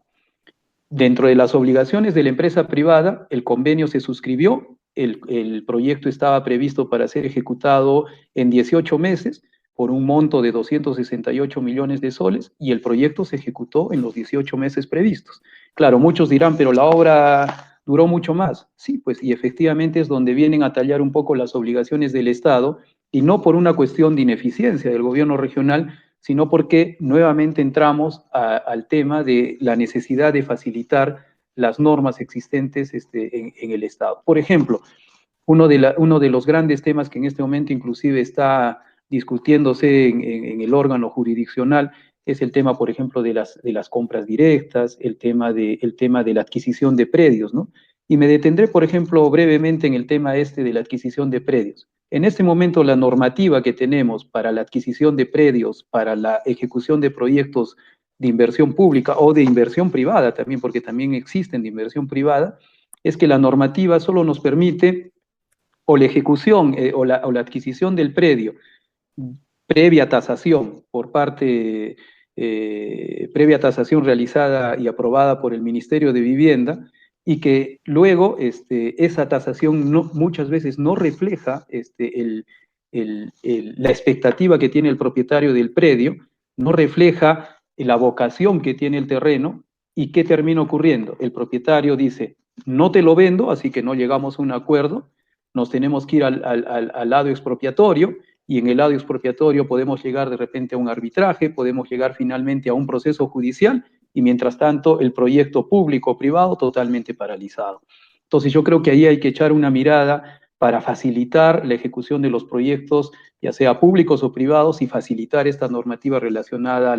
Dentro de las obligaciones de la empresa privada, el convenio se suscribió, el proyecto estaba previsto para ser ejecutado en 18 meses por un monto de 268 millones de soles y el proyecto se ejecutó en los 18 meses previstos. Claro, muchos dirán, pero la obra duró mucho más. Sí, pues, y efectivamente es donde vienen a tallar un poco las obligaciones del Estado, y no por una cuestión de ineficiencia del gobierno regional, sino porque nuevamente entramos al tema de la necesidad de facilitar las normas existentes en el Estado. Por ejemplo, uno de los grandes temas que en este momento inclusive está discutiéndose en el órgano jurisdiccional es el tema, por ejemplo, de las compras directas, el tema de la adquisición de predios, ¿no? Y me detendré, por ejemplo, brevemente en el tema de la adquisición de predios. En este momento, la normativa que tenemos para la adquisición de predios, para la ejecución de proyectos de inversión pública o de inversión privada también, porque también existen de inversión privada, es que la normativa solo nos permite o la ejecución o la adquisición del predio previa tasación previa tasación realizada y aprobada por el Ministerio de Vivienda, y que luego esa tasación muchas veces no refleja la expectativa que tiene el propietario del predio, no refleja la vocación que tiene el terreno. ¿Y qué termina ocurriendo? El propietario dice, no te lo vendo, así que no llegamos a un acuerdo, nos tenemos que ir al lado expropiatorio, y en el lado expropiatorio podemos llegar de repente a un arbitraje, podemos llegar finalmente a un proceso judicial, y mientras tanto el proyecto público-privado totalmente paralizado. Entonces yo creo que ahí hay que echar una mirada para facilitar la ejecución de los proyectos, ya sea públicos o privados, y facilitar esta normativa relacionada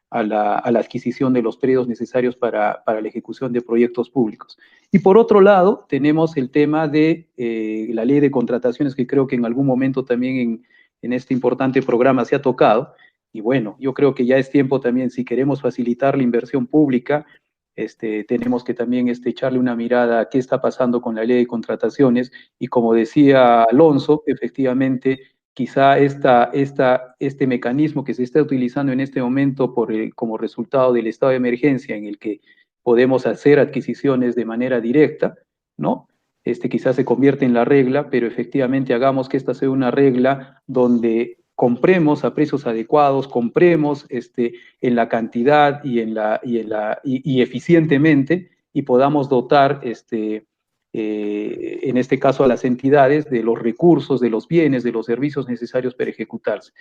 a la adquisición de los predios necesarios para la ejecución de proyectos públicos. Y por otro lado, tenemos el tema de la ley de contrataciones, que creo que en algún momento también en este importante programa se ha tocado. Y bueno, yo creo que ya es tiempo también, si queremos facilitar la inversión pública, tenemos que también echarle una mirada a qué está pasando con la ley de contrataciones. Y como decía Alonso, efectivamente, quizá este mecanismo que se está utilizando en este momento como resultado del estado de emergencia, en el que podemos hacer adquisiciones de manera directa, ¿no? Quizás se convierte en la regla, pero efectivamente hagamos que esta sea una regla donde compremos a precios adecuados, compremos en la cantidad y eficientemente, y podamos dotar en este caso a las entidades de los recursos, de los bienes, de los servicios necesarios para ejecutarse.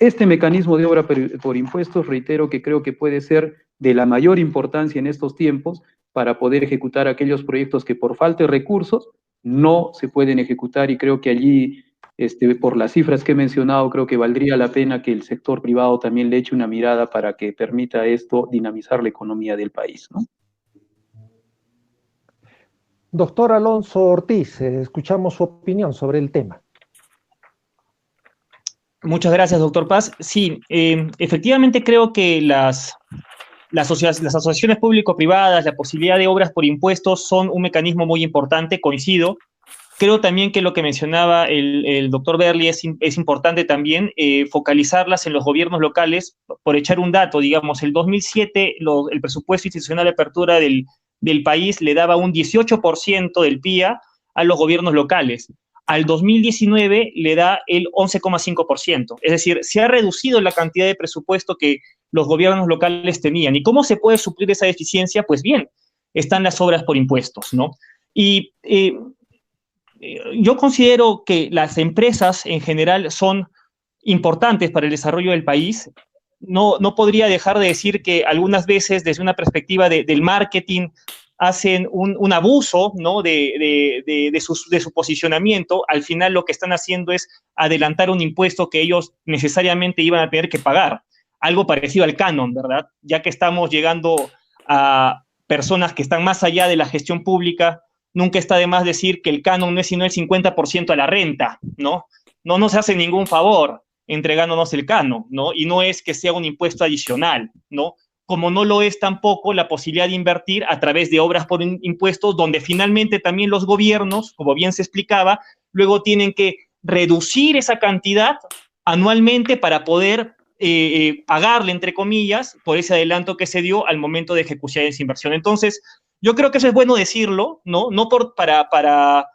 Este mecanismo de obra por impuestos, reitero que creo que puede ser de la mayor importancia en estos tiempos para poder ejecutar aquellos proyectos que por falta de recursos no se pueden ejecutar, y creo que allí, por las cifras que he mencionado, creo que valdría la pena que el sector privado también le eche una mirada para que permita esto dinamizar la economía del país, ¿no? Doctor Alonso Ortiz, escuchamos su opinión sobre el tema. Muchas gracias, doctor Paz. Sí, efectivamente creo que las asociaciones público-privadas, la posibilidad de obras por impuestos son un mecanismo muy importante, coincido. Creo también que lo que mencionaba el doctor Berli es importante también focalizarlas en los gobiernos locales. Por echar un dato, digamos, el 2007 el presupuesto institucional de apertura del país le daba un 18% del PIA a los gobiernos locales. Al 2019 le da el 11,5%. Es decir, se ha reducido la cantidad de presupuesto que los gobiernos locales tenían. ¿Y cómo se puede suplir esa deficiencia? Pues bien, están las obras por impuestos, ¿no? Y yo considero que las empresas en general son importantes para el desarrollo del país. No podría dejar de decir que algunas veces, desde una perspectiva del marketing, hacen un abuso, ¿no? de su posicionamiento. Al final lo que están haciendo es adelantar un impuesto que ellos necesariamente iban a tener que pagar. Algo parecido al canon, ¿verdad? Ya que estamos llegando a personas que están más allá de la gestión pública, nunca está de más decir que el canon no es sino el 50% a la renta, ¿no? No nos hace ningún favor entregándonos el canon, ¿no? Y no es que sea un impuesto adicional, ¿no? Como no lo es tampoco la posibilidad de invertir a través de obras por impuestos, donde finalmente también los gobiernos, como bien se explicaba, luego tienen que reducir esa cantidad anualmente para poder pagarle, entre comillas, por ese adelanto que se dio al momento de ejecución de esa inversión. Entonces, yo creo que eso es bueno decirlo, ¿no? No para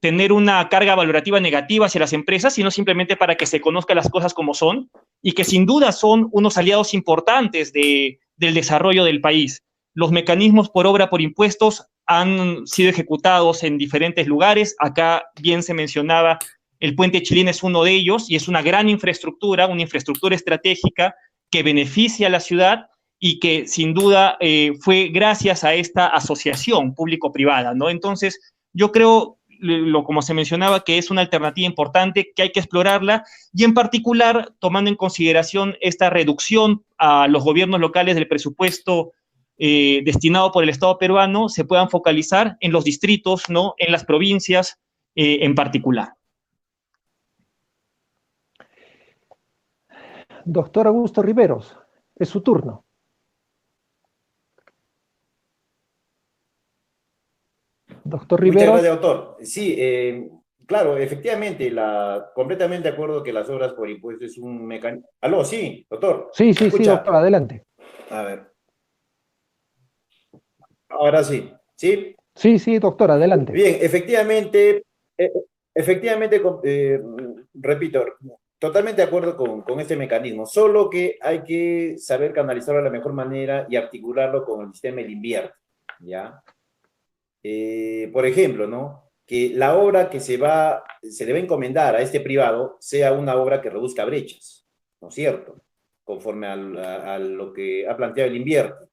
tener una carga valorativa negativa hacia las empresas, sino simplemente para que se conozcan las cosas como son, y que sin duda son unos aliados importantes del desarrollo del país. Los mecanismos por obra por impuestos han sido ejecutados en diferentes lugares. Acá bien se mencionaba, el puente chileno es uno de ellos, y es una gran infraestructura, una infraestructura estratégica que beneficia a la ciudad, y que sin duda fue gracias a esta asociación público-privada, ¿no? Entonces, yo creo, como se mencionaba, que es una alternativa importante, que hay que explorarla, y en particular, tomando en consideración esta reducción a los gobiernos locales del presupuesto destinado por el Estado peruano, se puedan focalizar en los distritos, ¿no? En las provincias en particular. Doctor Augusto Riveros, es su turno. Doctor Riveros. Muchas gracias, doctor. Sí, claro, efectivamente, completamente de acuerdo que las obras por impuestos es un mecanismo. Aló, sí, doctor. Sí, doctor, adelante. A ver. Ahora sí, ¿sí? Sí, doctor, adelante. Bien, efectivamente, repito, totalmente de acuerdo con este mecanismo, solo que hay que saber canalizarlo de la mejor manera y articularlo con el sistema del invierno, ¿ya? Por ejemplo, ¿no? Que la obra que se le va a encomendar a este privado sea una obra que reduzca brechas, ¿no es cierto? conforme a lo que ha planteado el Invierte.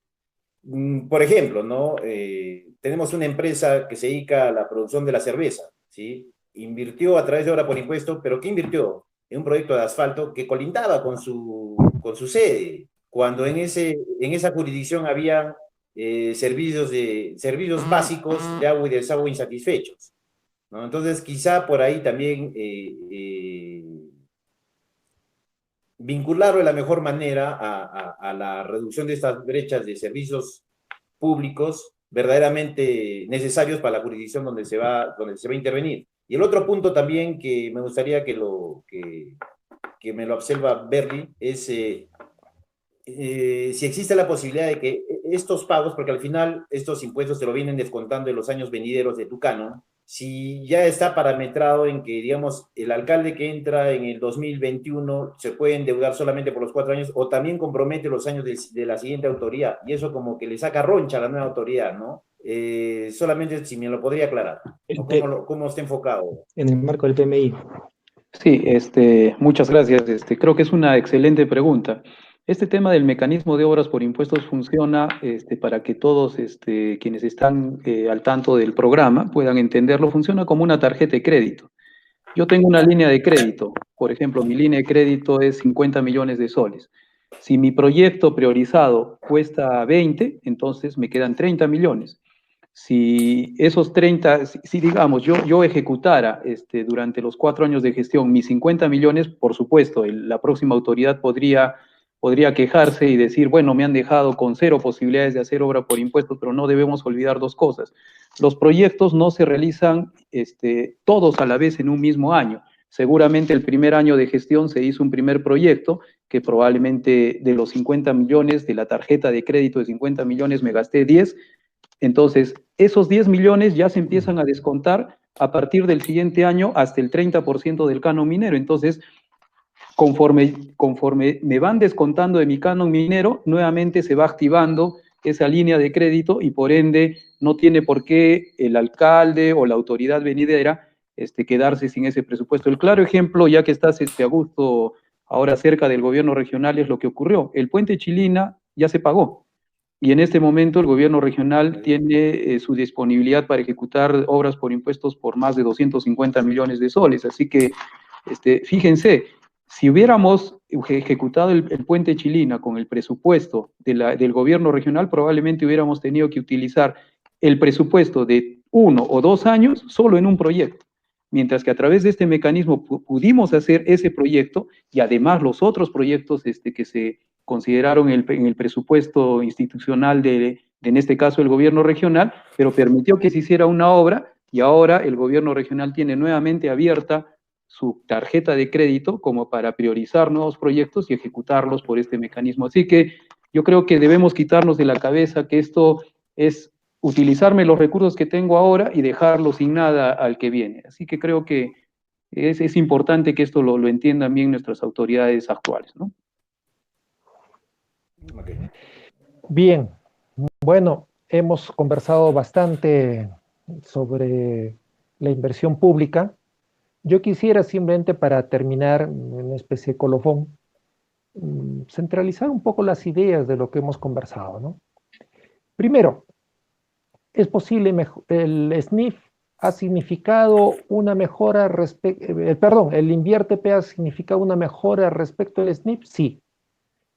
Por ejemplo, ¿no? Tenemos una empresa que se dedica a la producción de la cerveza, ¿sí? Invirtió a través de obra por impuesto, pero ¿qué invirtió? En un proyecto de asfalto que colindaba con su sede, cuando en esa jurisdicción había servicios básicos de agua y desagüe insatisfechos, ¿no? Entonces, quizá por ahí también vincularlo de la mejor manera a la reducción de estas brechas de servicios públicos verdaderamente necesarios para la jurisdicción donde se va a intervenir. Y el otro punto también que me gustaría que me lo observa Berly es si existe la posibilidad de que estos pagos, porque al final estos impuestos se lo vienen descontando en los años venideros de tu canon, si ya está parametrado en que, digamos, el alcalde que entra en el 2021 se puede endeudar solamente por los 4 años o también compromete los años de la siguiente autoridad, y eso como que le saca roncha a la nueva autoridad, ¿no? Solamente si me lo podría aclarar, ¿no? ¿Cómo está enfocado? En el marco del PMI. Sí, muchas gracias. Creo que es una excelente pregunta. Este tema del mecanismo de obras por impuestos funciona para que todos quienes están al tanto del programa puedan entenderlo. Funciona como una tarjeta de crédito. Yo tengo una línea de crédito. Por ejemplo, mi línea de crédito es 50 millones de soles. Si mi proyecto priorizado cuesta 20, entonces me quedan 30 millones. Si esos 30, si digamos, yo ejecutara durante los 4 años de gestión mis 50 millones, por supuesto, la próxima autoridad podría quejarse y decir, bueno, me han dejado con 0 posibilidades de hacer obra por impuestos, pero no debemos olvidar 2 cosas. Los proyectos no se realizan todos a la vez en un mismo año. Seguramente el primer año de gestión se hizo un primer proyecto que probablemente de los 50 millones, de la tarjeta de crédito de 50 millones me gasté 10. Entonces, esos 10 millones ya se empiezan a descontar a partir del siguiente año hasta el 30% del canon minero. Entonces, conforme me van descontando de mi canon minero, nuevamente se va activando esa línea de crédito y por ende no tiene por qué el alcalde o la autoridad venidera quedarse sin ese presupuesto. El claro ejemplo, ya que estás, Augusto, ahora cerca del gobierno regional, es lo que ocurrió. El puente Chilina ya se pagó. Y en este momento el gobierno regional tiene su disponibilidad para ejecutar obras por impuestos por más de 250 millones de soles. Así que, fíjense, si hubiéramos ejecutado el puente Chilina con el presupuesto del gobierno regional, probablemente hubiéramos tenido que utilizar el presupuesto de 1 o 2 años solo en un proyecto. Mientras que a través de este mecanismo pudimos hacer ese proyecto y además los otros proyectos que se consideraron en el presupuesto institucional en este caso, el gobierno regional, pero permitió que se hiciera una obra y ahora el gobierno regional tiene nuevamente abierta su tarjeta de crédito como para priorizar nuevos proyectos y ejecutarlos por este mecanismo. Así que yo creo que debemos quitarnos de la cabeza que esto es utilizarme los recursos que tengo ahora y dejarlos sin nada al que viene. Así que creo que es importante que esto lo entiendan bien nuestras autoridades actuales, ¿no? Bien, bueno, hemos conversado bastante sobre la inversión pública. Yo quisiera simplemente para terminar en una especie de colofón, centralizar un poco las ideas de lo que hemos conversado, ¿no? Primero, es posible, el SNIF ha significado una mejora el Invierte-P ha significado una mejora respecto al SNIF, sí.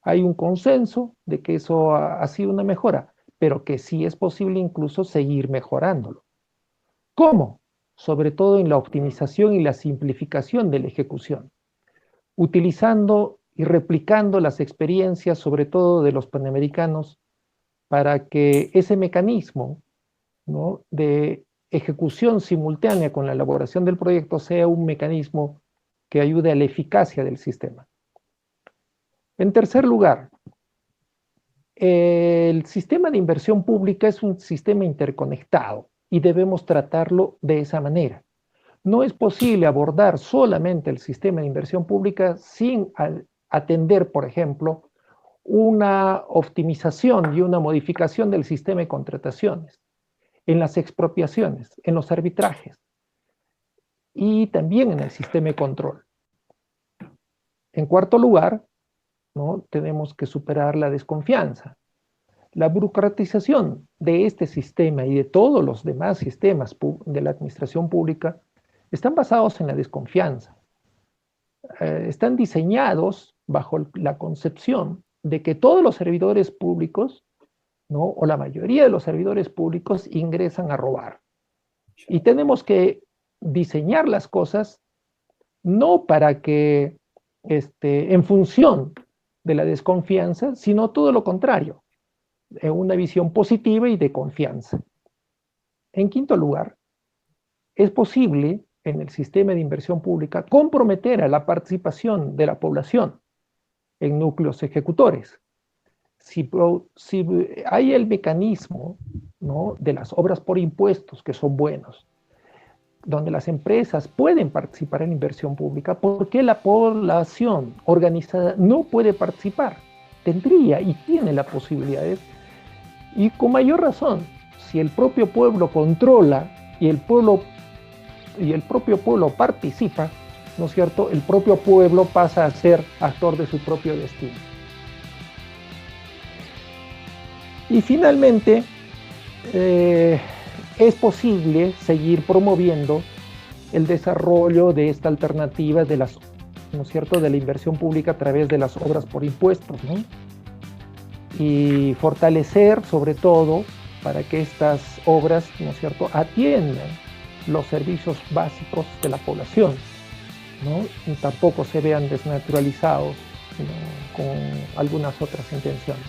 Hay un consenso de que eso ha sido una mejora, pero que sí es posible incluso seguir mejorándolo. ¿Cómo? Sobre todo en la optimización y la simplificación de la ejecución, utilizando y replicando las experiencias, sobre todo de los panamericanos, para que ese mecanismo, ¿no?, de ejecución simultánea con la elaboración del proyecto sea un mecanismo que ayude a la eficacia del sistema. En tercer lugar, el sistema de inversión pública es un sistema interconectado y debemos tratarlo de esa manera. No es posible abordar solamente el sistema de inversión pública sin atender, por ejemplo, una optimización y una modificación del sistema de contrataciones, en las expropiaciones, en los arbitrajes y también en el sistema de control. En cuarto lugar, ¿no? Tenemos que superar la desconfianza. La burocratización de este sistema y de todos los demás sistemas de la administración pública están basados en la desconfianza. Están diseñados bajo la concepción de que todos los servidores públicos, ¿no? O la mayoría de los servidores públicos ingresan a robar. Y tenemos que diseñar las cosas no para que, en función de la desconfianza, sino todo lo contrario, en una visión positiva y de confianza. En quinto lugar, es posible en el sistema de inversión pública comprometer a la participación de la población en núcleos ejecutores. Si hay el mecanismo, ¿no? De las obras por impuestos, que son buenos, donde las empresas pueden participar en inversión pública, ¿por qué la población organizada no puede participar? Tendría y tiene las posibilidades, y con mayor razón, si el propio pueblo controla y el propio pueblo participa, ¿no es cierto? El propio pueblo pasa a ser actor de su propio destino. Y finalmente, es posible seguir promoviendo el desarrollo de esta alternativa de las, ¿no es cierto?, de la inversión pública a través de las obras por impuestos, ¿no? Y fortalecer, sobre todo, para que estas obras, ¿no es cierto?, atiendan los servicios básicos de la población, ¿no? Y tampoco se vean desnaturalizados, ¿no?, con algunas otras intenciones.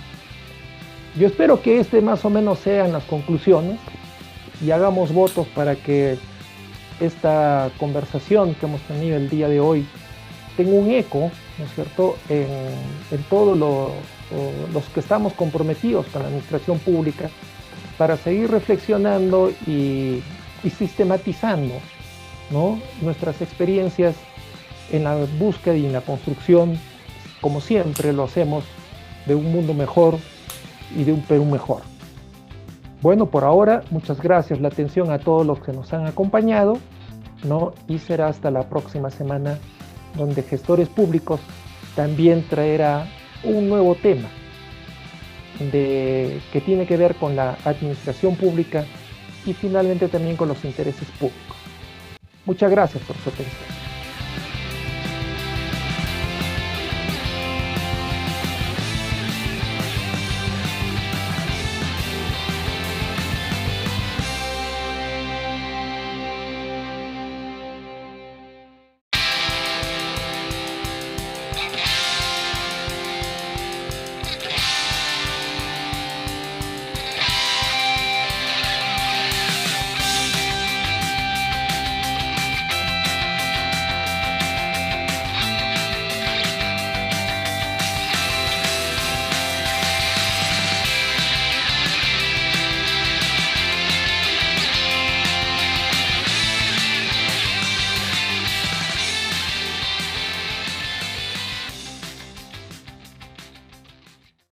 Yo espero que más o menos sean las conclusiones y hagamos votos para que esta conversación que hemos tenido el día de hoy tenga un eco, ¿no es cierto?, en todos los que estamos comprometidos con la administración pública, para seguir reflexionando y sistematizando, ¿no?, nuestras experiencias en la búsqueda y en la construcción, como siempre lo hacemos, de un mundo mejor y de un Perú mejor. Bueno, por ahora, muchas gracias la atención a todos los que nos han acompañado, ¿no? Y será hasta la próxima semana, donde Gestores Públicos también traerá un nuevo tema que tiene que ver con la administración pública y finalmente también con los intereses públicos. Muchas gracias por su atención.